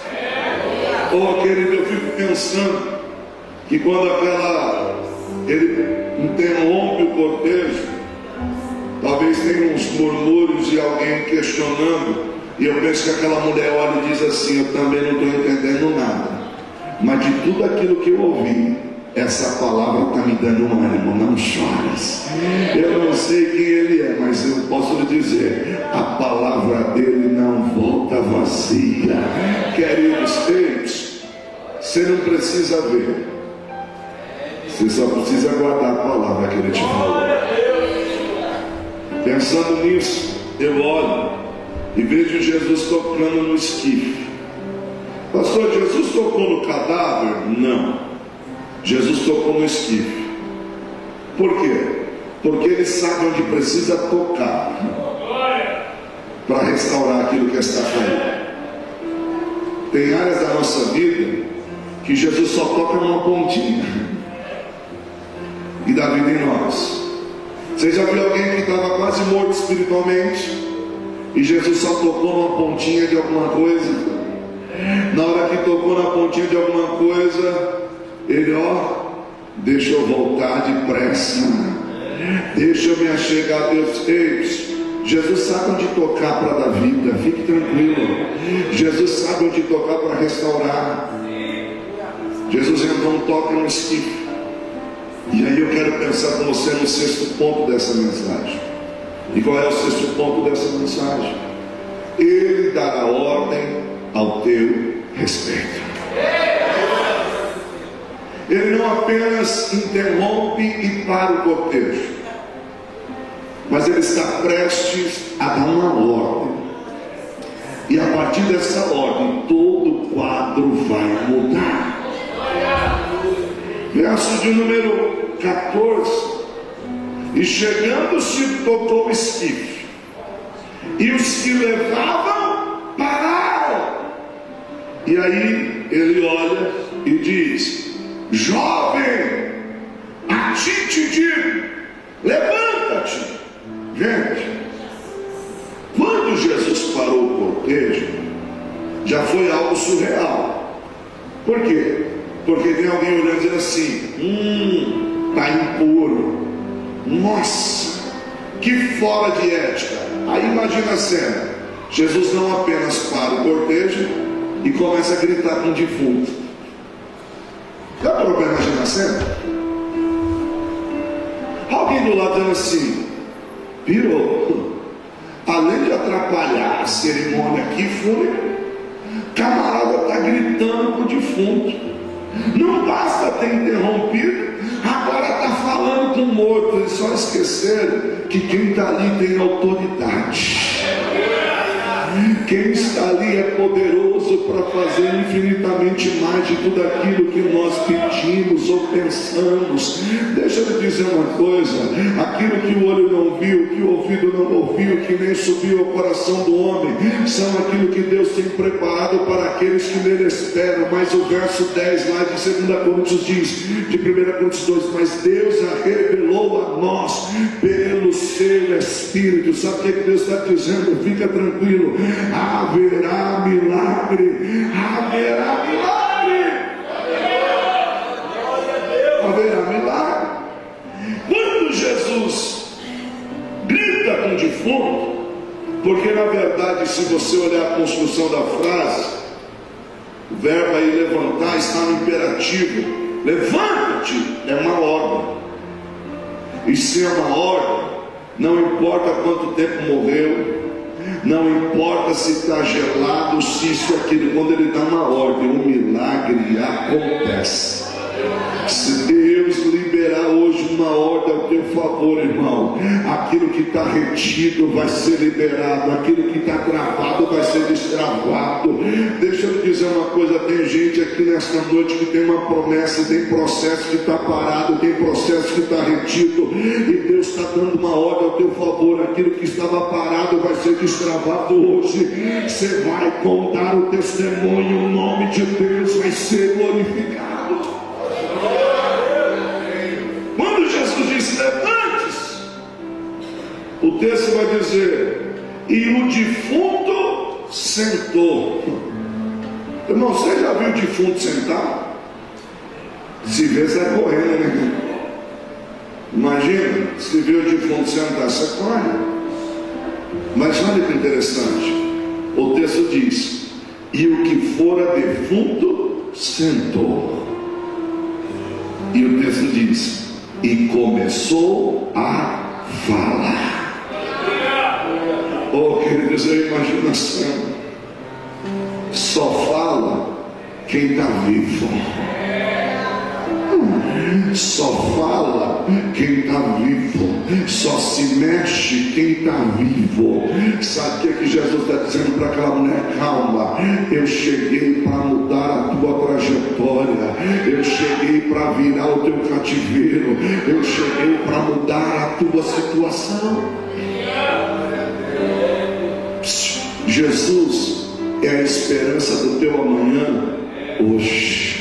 Oh querido, eu fico pensando que quando ele interrompe o cortejo, talvez tenha uns murmúrios e alguém questionando, e eu penso que aquela mulher olha e diz assim, eu também não estou entendendo nada, mas de tudo aquilo que eu ouvi, essa palavra está me dando um ânimo, não chores. Eu não sei quem ele é, mas eu posso lhe dizer, a palavra dele não volta vazia. Queridos, você não precisa ver, você só precisa guardar a palavra que ele te falou. Pensando nisso, eu olho e vejo Jesus tocando no esquife. Pastor, Jesus tocou no cadáver? Não, Jesus tocou no esquife. Por quê? Porque ele sabe onde precisa tocar para restaurar aquilo que está caído. Tem áreas da nossa vida que Jesus só toca numa pontinha e dá vida em nós. Você já viu alguém que estava quase morto espiritualmente e Jesus só tocou numa pontinha de alguma coisa? Na hora que tocou na pontinha de alguma coisa, ele, deixa eu voltar depressa, deixa eu me achegar a Deus. Ei, Jesus sabe onde tocar para dar vida, fique tranquilo. Jesus sabe onde tocar para restaurar. Jesus então toca no esquife. E aí eu quero pensar com você no sexto ponto dessa mensagem. E qual é o sexto ponto dessa mensagem? Ele dará ordem ao teu respeito. Ele não apenas interrompe e para o cortejo, mas ele está prestes a dar uma ordem. E a partir dessa ordem, todo o quadro vai mudar. Verso de número 14. E chegando-se, tocou o esquife, e os que levavam pararam. E aí ele olha e diz: jovem, a ti te digo, levanta-te. Gente, quando Jesus parou o cortejo, já foi algo surreal. Por quê? Porque tem alguém olhando e dizendo assim: está impuro. Nossa, que fora de ética. Aí imagina a cena: Jesus não apenas para o cortejo e começa a gritar com o defunto. Já parou para imaginar a cena? Alguém do lado dizendo assim: pirou. Além de atrapalhar a cerimônia aqui fúnebre, camarada está gritando com o defunto. Não basta ter interrompido, agora está falando com o morto. Eles só esqueceram que quem está ali tem autoridade. Quem está ali é poderoso para fazer infinitamente mais de tudo aquilo que nós pedimos ou pensamos. Deixa eu lhe dizer uma coisa: aquilo que o olho não viu, que o ouvido não ouviu, que nem subiu ao coração do homem, são aquilo que Deus tem preparado para aqueles que nele esperam. Mas o verso 10 lá de 2 Coríntios diz, de 1 Coríntios 2: mas Deus a revelou a nós pelo seu Espírito. Sabe o que Deus está dizendo? Fica tranquilo, haverá milagre, haverá milagre, haverá milagre. Quando Jesus grita com o defunto, porque na verdade, se você olhar a construção da frase, o verbo aí levantar está no imperativo. Levanta-te é uma ordem, e se é uma ordem, não importa quanto tempo morreu, não importa se está gelado, se isso ou aquilo. Quando ele dá uma ordem, um milagre acontece. Se Deus liberar hoje uma ordem ao teu favor, irmão, aquilo que está retido vai ser liberado, aquilo que está travado vai ser destravado. Deixa eu te dizer uma coisa: tem gente aqui nesta noite que tem uma promessa, tem processo que está parado, tem processo que está retido, e Deus está dando uma ordem ao teu favor. Aquilo que estava parado vai ser destravado hoje. Você vai contar o testemunho, o nome de Deus vai ser glorificado. Quando Jesus disse levante-se, o texto vai dizer: e o defunto sentou. Irmão, você já viu o defunto sentar? Se vê, sai correndo, né? Imagina, se vê o defunto sentar, você corre. Mas olha que interessante, o texto diz: e o que fora defunto sentou. E o texto diz: e começou a falar. Oh, queridos, eu imagino a cena. Só fala quem está vivo. Só fala quem está vivo, só se mexe quem está vivo. Sabe o que, que Jesus está dizendo para aquela mulher? Calma, eu cheguei para mudar a tua trajetória, eu cheguei para virar o teu cativeiro, eu cheguei para mudar a tua situação. Jesus é a esperança do teu amanhã hoje.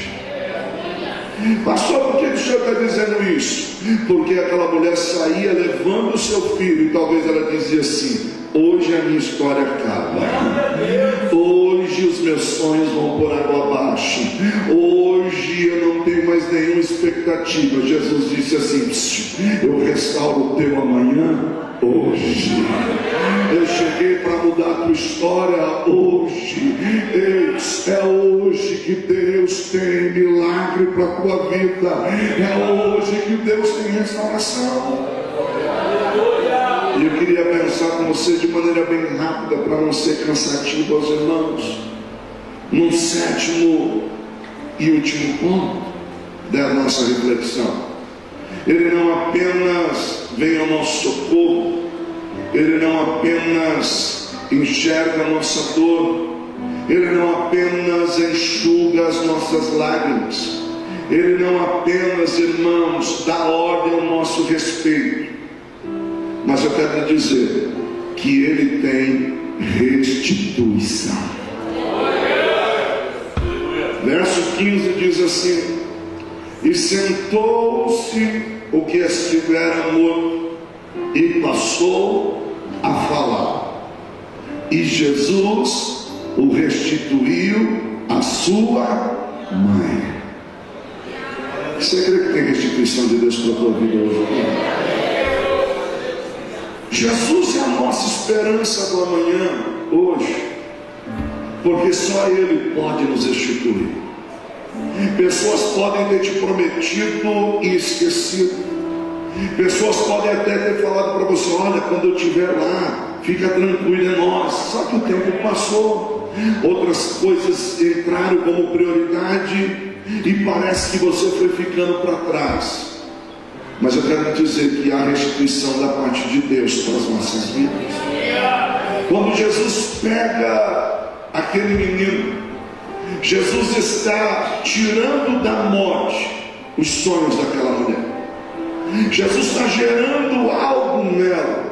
Pastor, por que o senhor está dizendo isso? Porque aquela mulher saía levando o seu filho, e talvez ela dizia assim: hoje a minha história acaba, hoje os meus sonhos vão por água abaixo, hoje eu não tenho mais nenhuma expectativa. Jesus disse assim: eu restauro o teu amanhã hoje. Eu cheguei para mudar a tua história hoje. É hoje que Deus tem milagre para a tua vida. É hoje que Deus tem restauração. E eu queria pensar com você de maneira bem rápida, para não ser cansativo aos irmãos, num sétimo e último ponto da nossa reflexão. Ele não apenas vem ao nosso socorro, Ele não apenas enxerga a nossa dor, Ele não apenas enxuga as nossas lágrimas, Ele não apenas, irmãos, dá ordem ao nosso respeito, mas eu quero lhe dizer que Ele tem restituição. Verso 15 diz assim: e sentou-se o que estivera morto e passou a falar, e Jesus o restituiu à sua mãe. Você crê que tem restituição de Deus para a tua vida hoje? Jesus é a nossa esperança do amanhã hoje, porque só Ele pode nos restituir. Pessoas podem ter te prometido e esquecido. Pessoas podem até ter falado para você: olha, quando eu estiver lá, fica tranquilo, é nós. Só que o tempo passou, outras coisas entraram como prioridade e parece que você foi ficando para trás. Mas eu quero dizer que há restituição da parte de Deus para as nossas vidas. Quando Jesus pega aquele menino, Jesus está tirando da morte os sonhos daquela mulher. Jesus está gerando algo nela.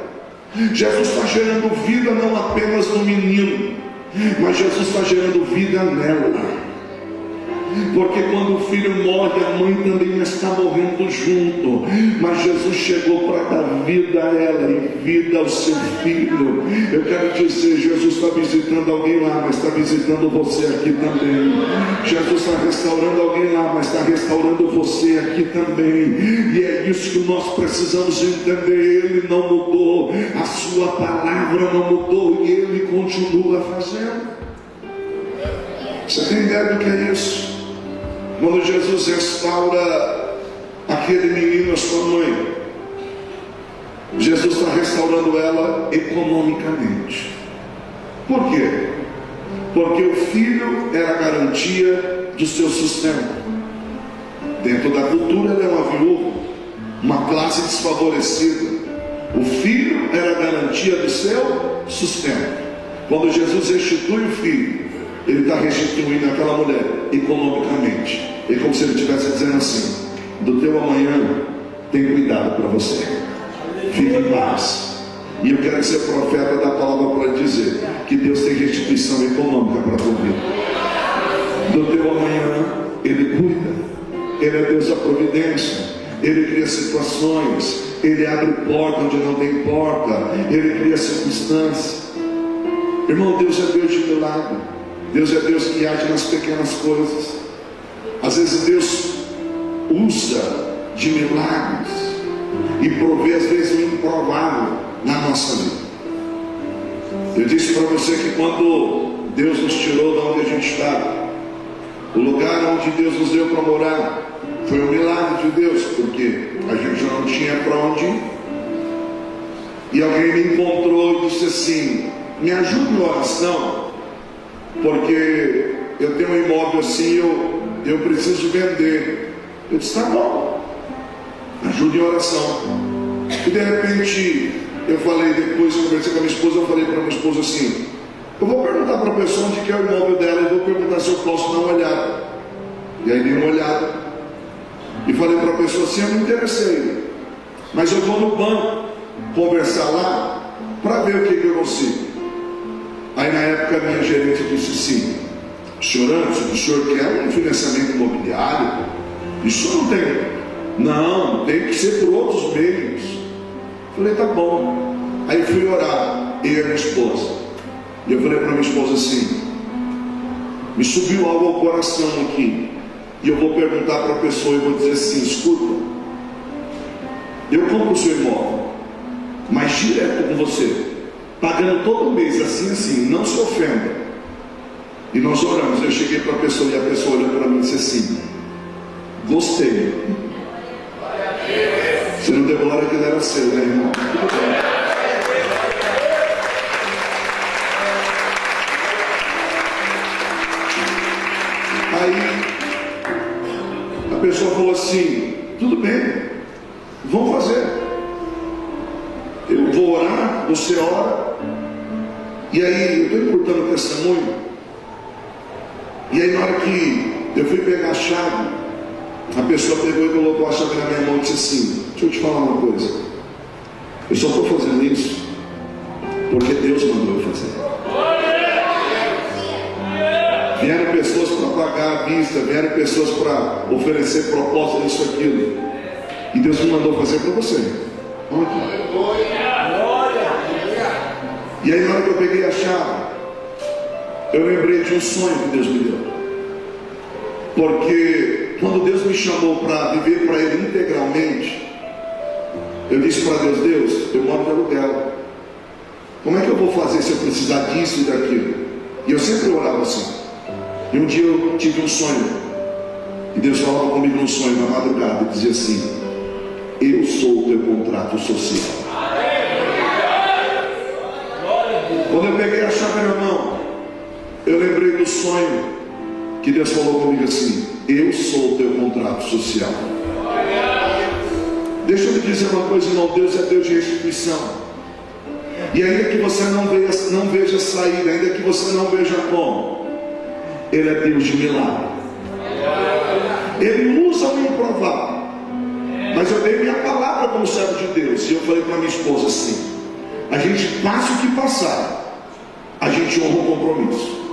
Jesus está gerando vida não apenas no menino, mas Jesus está gerando vida nela. Porque quando o filho morre, a mãe também está morrendo junto. Mas Jesus chegou para dar vida a ela e vida ao seu filho. Eu quero dizer, Jesus está visitando alguém lá, mas está visitando você aqui também. Jesus está restaurando alguém lá, mas está restaurando você aqui também. E é isso que nós precisamos entender. Ele não mudou, a sua palavra não mudou, e Ele continua fazendo. Você tem ideia do que é isso? Quando Jesus restaura aquele menino, a sua mãe, Jesus está restaurando ela economicamente. Por quê? Porque o filho era a garantia do seu sustento. Dentro da cultura, ele é uma viúva, uma classe desfavorecida. O filho era a garantia do seu sustento. Quando Jesus restitui o filho, Ele está restituindo aquela mulher economicamente. É como se Ele estivesse dizendo assim: do teu amanhã tem cuidado para você, fique em paz. E eu quero ser profeta da palavra para dizer que Deus tem restituição econômica para a tua vida. Do teu amanhã Ele cuida. Ele é Deus da providência. Ele cria situações, Ele abre porta onde não tem porta, Ele cria circunstâncias. Irmão, Deus é Deus de milagre. Deus é Deus que age nas pequenas coisas. Às vezes Deus usa de milagres e provê às vezes o improvável na nossa vida. Eu disse para você que quando Deus nos tirou de onde a gente estava, o lugar onde Deus nos deu para morar, foi um milagre de Deus, porque a gente já não tinha para onde ir. E alguém me encontrou e disse assim: me ajude em oração, porque eu tenho um imóvel assim, eu preciso vender. Eu disse: tá bom, ajuda em oração. E de repente, eu falei, depois eu conversei com a minha esposa, eu falei para a minha esposa assim: eu vou perguntar para a pessoa onde que é o imóvel dela e vou perguntar se eu posso dar uma olhada. E aí dei uma olhada e falei para a pessoa assim: eu não interessei, mas eu vou no banco conversar lá para ver o que eu consigo. Aí na época a minha gerente disse assim: senhor Anderson, o senhor quer um financiamento imobiliário? Isso não tem. Não, tem que ser por outros meios. Falei, tá bom. Aí fui orar, eu e a minha esposa. E eu falei para minha esposa assim: me subiu algo ao coração aqui, e eu vou perguntar para a pessoa e vou dizer assim: escuta, eu compro o seu imóvel, mas direto com você, pagando todo mês, assim, não se ofenda. E nós oramos. Eu cheguei para a pessoa e a pessoa olhou para mim e disse assim: gostei. Você não deu glória que ele era seu, né, irmão? Aí a pessoa falou assim: tudo bem, vamos fazer. Eu vou orar, você ora. E aí eu estou encurtando o testemunho. E aí na hora que eu fui pegar a chave, a pessoa pegou e colocou a chave na minha mão e disse assim: deixa eu te falar uma coisa, eu só estou fazendo isso porque Deus mandou eu fazer. Vieram pessoas para pagar à vista, vieram pessoas para oferecer propostas, isso, aquilo, e Deus me mandou fazer para você. Vamos aqui. E aí na hora que eu peguei a chave, eu lembrei de um sonho que Deus me deu. Porque quando Deus me chamou para viver para Ele integralmente, eu disse para Deus: Deus, eu moro de aluguel, como é que eu vou fazer se eu precisar disso e daquilo? E eu sempre orava assim. E um dia eu tive um sonho, e Deus falava comigo num sonho na madrugada e dizia assim: eu sou o teu contrato social. Quando eu peguei a chave na mão, eu lembrei do sonho que Deus falou comigo assim: eu sou o teu contrato social. Deixa eu lhe dizer uma coisa, irmão: Deus é Deus de restituição. E ainda que você não veja saída, ainda que você não veja como, Ele é Deus de milagre. Ele usa o improvável. Mas eu dei minha palavra como servo de Deus, e eu falei para minha esposa assim: a gente passa o que passar, a gente honra o compromisso.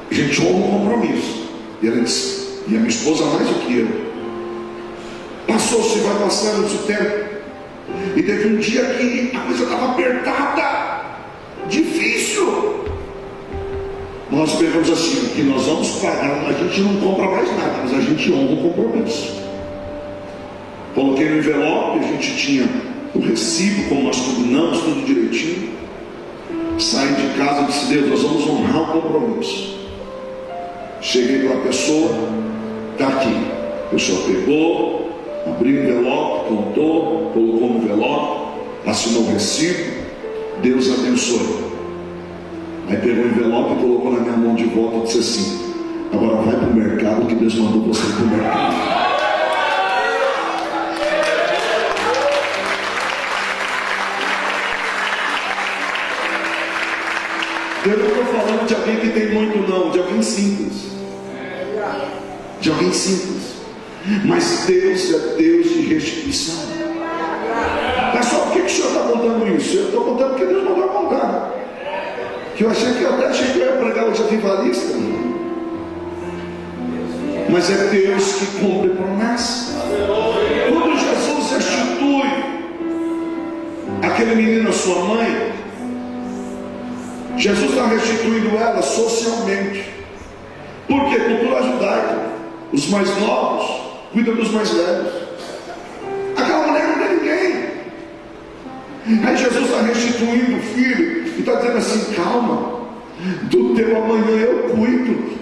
A gente honra o compromisso. E ela disse, e a minha esposa mais do que eu. Passou-se, vai passando o tempo. E teve um dia que a coisa estava apertada, difícil. Nós pegamos assim: o que nós vamos pagar, a gente não compra mais nada, mas a gente honra o compromisso. Coloquei no envelope, a gente tinha o recibo, como nós combinamos, tudo direitinho. Saí de casa e disse: Deus, nós vamos honrar o compromisso. Cheguei para a pessoa: está aqui. A pessoa pegou, abriu o envelope, contou, colocou no envelope, assinou o recibo. Deus abençoe. Aí pegou o envelope e colocou na minha mão de volta e disse assim: agora vai para o mercado, que Deus mandou você para o mercado. Eu não estou falando de alguém que tem muito, não, de alguém simples. De alguém simples. Mas Deus é Deus de restituição. Pessoal, por que o senhor está contando isso? Eu estou contando porque Deus mandou contar. Que eu até achei que eu ia pregar hoje avivalista. Mas é Deus que cumpre promessa. Quando Jesus restitui aquele menino à sua mãe, Jesus está restituindo ela socialmente. Por quê? Cultura judaica. Os mais novos cuidam dos mais velhos. Aquela mulher não tem ninguém. Aí Jesus está restituindo o filho e está dizendo assim: calma, do teu amanhã eu cuido.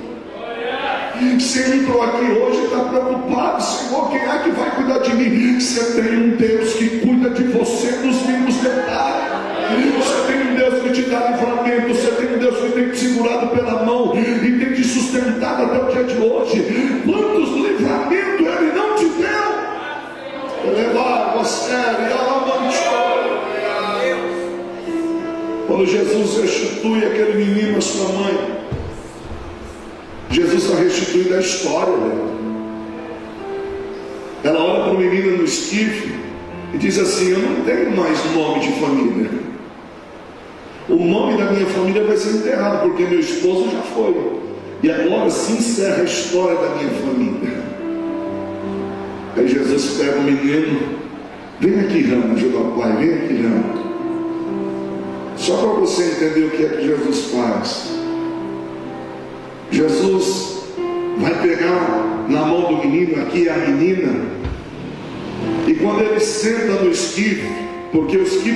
Você entrou aqui hoje e está preocupado: Senhor, quem é que vai cuidar de mim? Você tem um Deus que cuida de você nos mínimos detalhes. Você tem um Deus que te dá livramento. Você tem um Deus que tem te segurado pela mão e tem te sustentado até o dia de hoje. Quantos livramentos Ele não te deu? Quando Jesus restitui aquele menino à sua mãe, Jesus está restituindo a história dela. Ela olha para o menino no esquife e diz assim: eu não tenho mais nome de família. O nome da minha família vai ser enterrado, porque meu esposo já foi. E agora se encerra a história da minha família. Aí Jesus pega o menino: vem aqui, Rama, ajuda o pai, vem aqui, Rama. Só para você entender o que é que Jesus faz. Jesus vai pegar na mão do menino, aqui é a menina, e quando ele senta no esquife, porque os que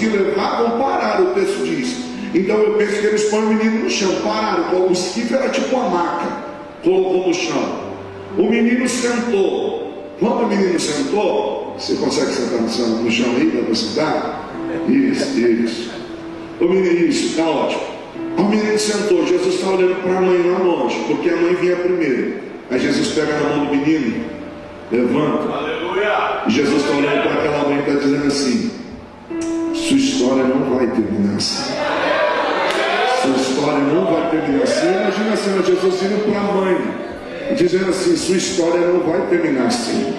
levavam pararam, o texto diz. Então eu penso que eles põem o menino no chão, pararam. O esquife era tipo uma maca, colocou no chão. O menino sentou. Quando o menino sentou, você consegue sentar no chão aí, dá para sentar? Isso. O menino, isso, está ótimo. O menino sentou, Jesus está olhando para a mãe lá longe, porque a mãe vinha primeiro. Aí Jesus pega na mão do menino, levanta. Aleluia. E Jesus está olhando para aquela mãe e está dizendo assim: sua história não vai terminar assim. Sua história não vai terminar assim. Imagina a cena, Jesus indo para a mãe e dizendo assim: sua história não vai terminar assim.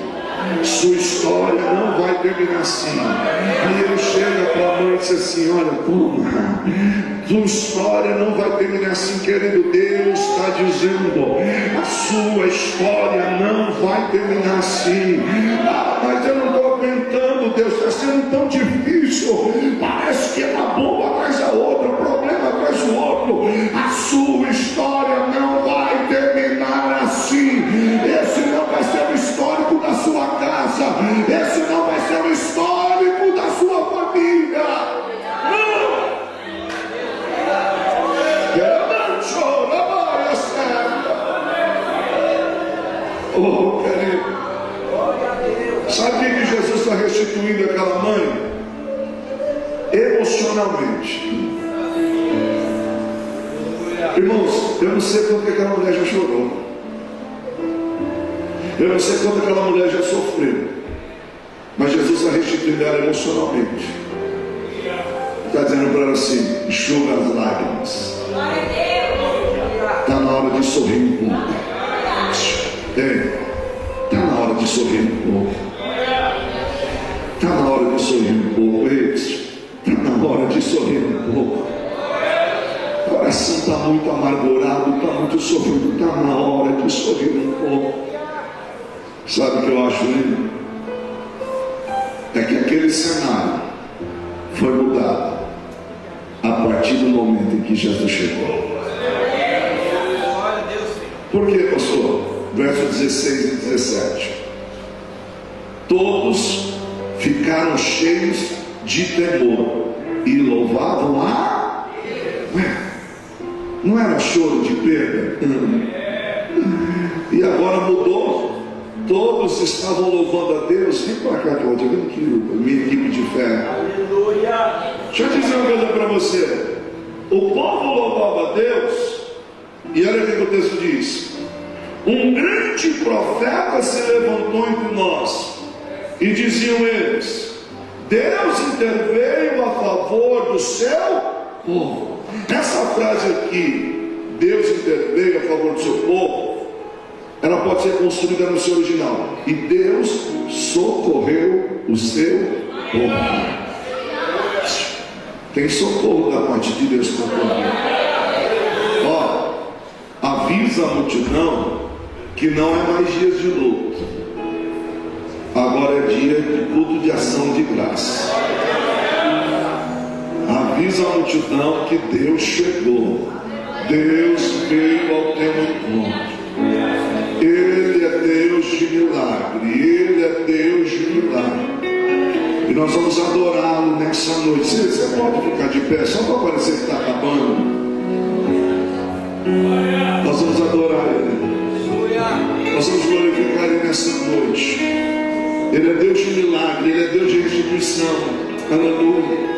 Sua história não vai terminar assim. E ele chega para a mãe e diz assim: olha, toma, sua história não vai terminar assim, querido. Deus está dizendo: a sua história não vai terminar assim. Ah, mas eu não estou aguentando, Deus, está sendo tão difícil. Parece que é uma bomba atrás da outra, um problema atrás do outro. A sua história não vai terminar assim. Esse não vai ser o histórico da sua casa. Esse não vai ser o histórico da sua família. Oh, querido, sabe o que Jesus está restituindo àquela mãe? Emocionalmente. Irmãos, eu não sei quanto que aquela mulher já chorou. Eu não sei quanto aquela mulher já sofreu. Mas Jesus está restituindo ela emocionalmente. Está dizendo para ela assim: enxuga as lágrimas. Está na hora de sorrir um pouco. Está na hora de sorrir um pouco. Está na hora de sorrir um pouco. Está na hora de sorrir um pouco. O coração está muito amargurado, está muito sofrido. Está na hora de sorrir um pouco. Sabe o que eu acho lindo? É que aquele cenário foi mudado a partir do momento em que Jesus chegou. Por quê, pastor? Versos 16 e 17. Todos ficaram cheios de temor e louvavam a... Ué, não era choro de perda? E agora mudou. Todos estavam louvando a Deus. Vem para cá, Cláudia, vem aqui, minha equipe de fé. Aleluia. Deixa eu dizer uma coisa para você. O povo louvava a Deus. E olha o que o texto diz: um grande profeta se levantou entre nós. E diziam eles: Deus interveio a favor do seu povo. Essa frase aqui, Deus interveio a favor do seu povo, ela pode ser construída no seu original: e Deus socorreu o seu povo. Tem socorro da parte de Deus para o povo. Ó, avisa a multidão que não é mais dias de luto, agora é dia de culto de ação de graça. Avisa a multidão que Deus chegou. Deus veio ao teu encontro. Ele é Deus de milagre. Ele é Deus de milagre. E nós vamos adorá-lo nessa noite. Você pode ficar de pé só para parecer que está acabando. Nós vamos adorar Ele. Nós vamos glorificar Ele nessa noite. Ele é Deus de milagre. Ele é Deus de restituição. Aleluia.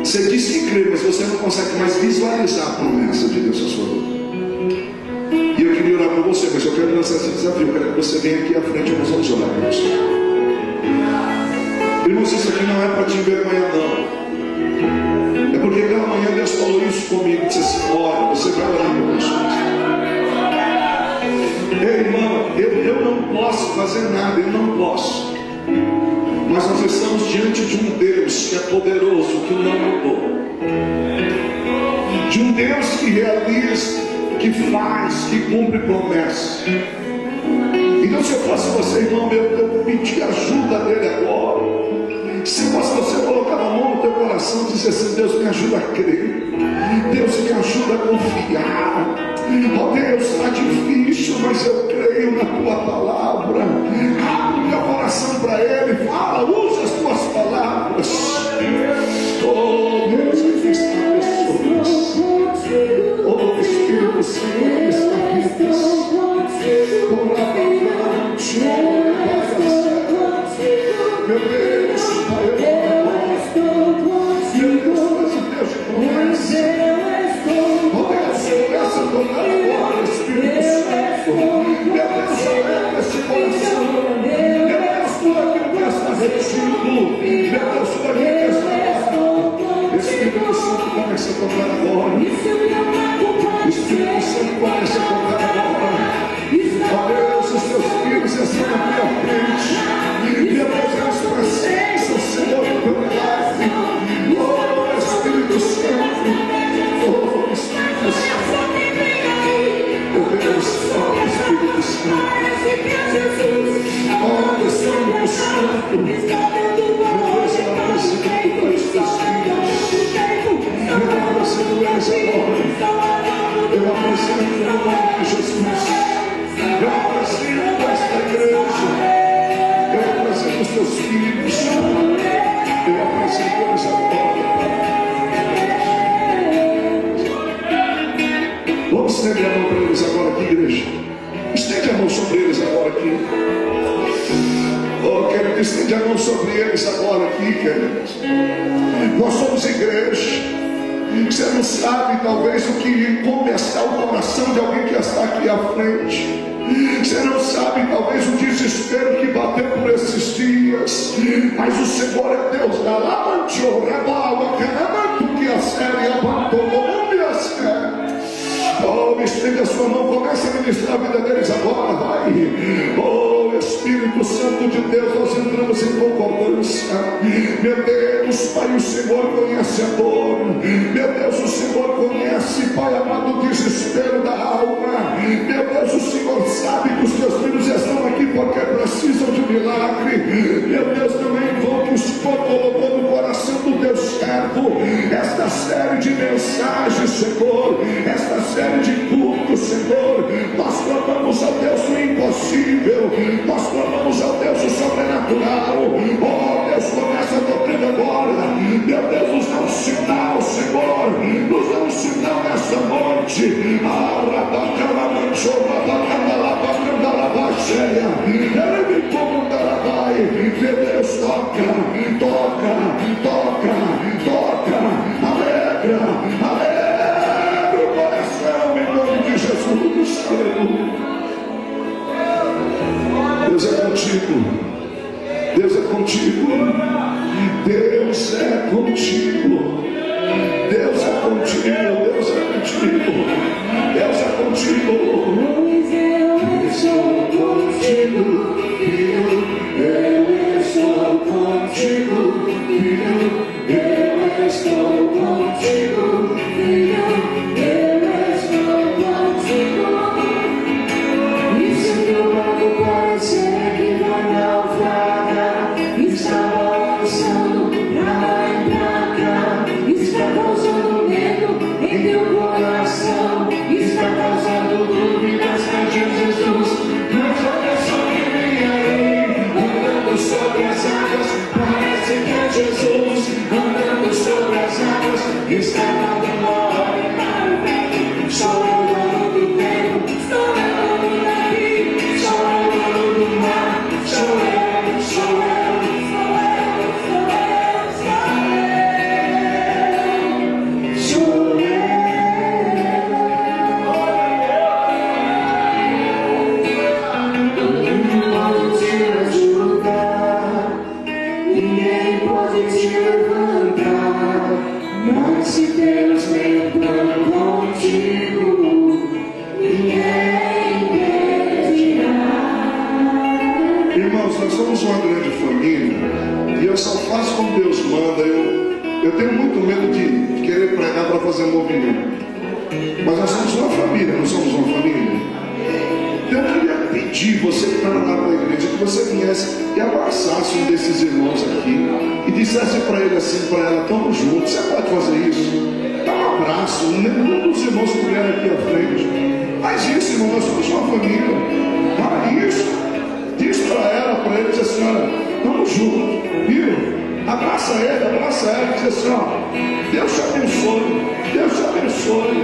Você diz que crê, mas você não consegue mais visualizar a promessa de Deus na sua vida. E eu queria orar por você, mas eu quero lançar esse desafio. Eu quero que você venha aqui à frente e nós vamos orar por você. Irmãos, isso aqui não é para te envergonhar, não. É porque pela manhã Deus falou isso comigo. Disse assim: olha, você vai orar por você. Ei, irmão, eu não posso fazer nada, eu não posso. Mas nós estamos diante de um Deus que é poderoso, que não mudou. De um Deus que realiza, que faz, que cumpre promessas. Então, se eu fosse você, irmão, eu pedi ajuda dele agora. Se fosse você colocar a mão no teu coração e dizer assim: Deus, me ajuda a crer, Deus, me ajuda a confiar. Oh Deus, está difícil, mas eu creio na tua palavra. Abre o teu coração para ele, fala, usa as tuas palavras. Oh Deus, aqui está pessoas. Oh Espírito Santo, está vidas. Meu Deus, Pai, eu estou contigo. Meu Deus, tu és o Deus de promessa. Oh Deus, eu peço a tua agora, Espírito Santo. Meu Deus, alerta esse coração. Meu Deus, tu aquilo que está retido. Meu Deus, tu aquilo que está parado. Espírito Santo, começa a tocar agora. Espírito Santo, começa a tocar agora. Oh Deus, os teus filhos estão na minha frente. Meu Deus, é a presença, Senhor, do teu milagre. Oh Espírito Santo. Oh Espírito Santo. Oh Deus, oh Espírito Santo. Oh Espírito Santo. Meu Deus, eu apresento para os teus filhos. Eu apresento eles agora. Eu apresento o nome de Jesus. Eu apresento esta igreja. Eu apresento os teus filhos. Eu apresento eles agora. Vamos estender a mão para eles agora aqui, igreja. Estende a mão sobre eles agora aqui. Oh, querido, estende a mão sobre eles agora aqui, queridos. Nós somos igreja. Você não sabe talvez como está o coração de alguém que está aqui à frente. Você não sabe talvez o desespero que bateu por esses dias. Mas o Senhor é Deus. Oh, estende a sua mão, começa a ministrar a vida deles agora, vai. Oh, Espírito Santo de Deus, nós entramos em concordância. Meu Deus, Pai, o Senhor conhece a dor. Meu Deus, o Senhor conhece, Pai amado, o desespero da alma. Meu Deus, o Senhor sabe que os teus filhos estão aqui porque precisam de milagre. Meu Deus, também invoque o Senhor colocou no coração do teu servo esta série de mensagens, Senhor, esta série de cultos, Senhor. Nós clamamos ao Deus o impossível, nós clamamos ao Deus o sobrenatural. Oh Deus, começa a doutrina agora. Meu Deus, nos dá um sinal, Senhor, nos dá um sinal nessa noite. Meu Deus, toca, toca, toca, toca, alegra, alegra o coração em nome de Jesus. Deus é contigo, Deus é contigo, Deus é contigo, Deus é contigo, Deus é contigo, Deus é contigo. Eu estou contigo, eu estou contigo, eu estou contigo, eu estou contigo. E se o teu barco parecer que vai naufragar, está balançando pra lá e pra cá, está causando medo em teu coração, está causando dúvidas de Jesus. Mas olha só que vem aí, andando sobre as águas, parece que é Jesus, andando sobre as águas, está dando glória. Sou eu, dono do tempo, sou eu, dono daqui, sou eu, dono do mar, sou eu, sou eu, sou eu, sou eu, sou eu. pode te levantar, mas se Deus tem plano contigo, ninguém impedirá. Irmãos, nós somos uma grande família e eu só faço como Deus manda. Eu tenho muito medo de querer pregar para fazer movimento, mas nós somos uma família, não somos uma família? Então eu queria pedir, você que está lá na igreja, que você viesse e abraçasse um desses irmãos aqui e dissesse para ele assim, para ela: estamos juntos. Você pode fazer isso? Dá um abraço. Nenhum dos irmãos que vieram aqui à frente, faz isso, irmão. Nós somos uma família. Fala isso. Diz para ela, para ele, diz assim: olha, estamos juntos, viu? Abraça ela, diz assim: ó, Deus te abençoe, Deus te abençoe,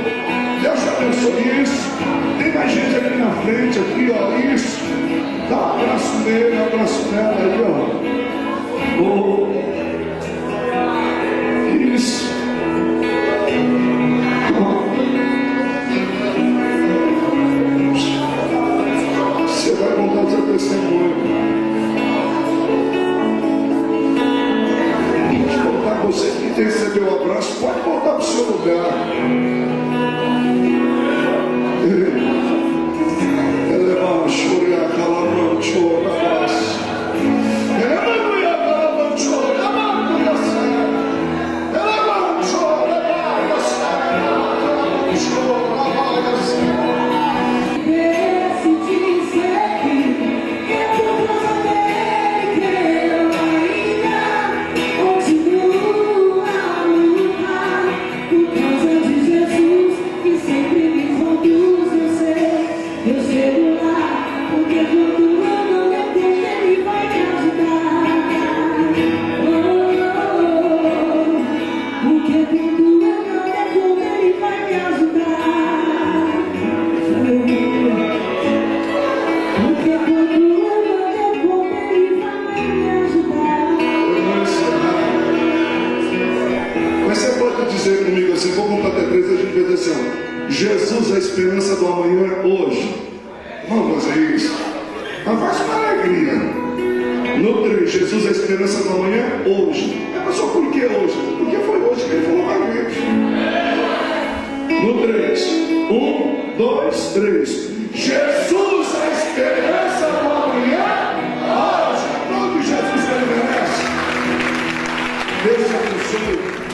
Deus te abençoe. Isso. Tem mais gente aqui na frente, aqui, ó, isso. Dá um abraço nele, um abraço nela aí, ó. Oh. Isso. Você vai contar o seu testemunho. Pode voltar, você que recebeu o abraço, pode voltar para o seu lugar. Dizer comigo assim, vou contar até 3, a gente vai dizer assim: ó, Jesus é a esperança do amanhã hoje. Vamos fazer isso? Mas faz uma alegria. No 3, Jesus é a esperança do amanhã hoje. Mas só por que hoje? Porque foi hoje que ele falou com a gente. No 3, 1, 2, 3. Jesus é a esperança do amanhã hoje. Tudo que Jesus merece. Deus te abençoe.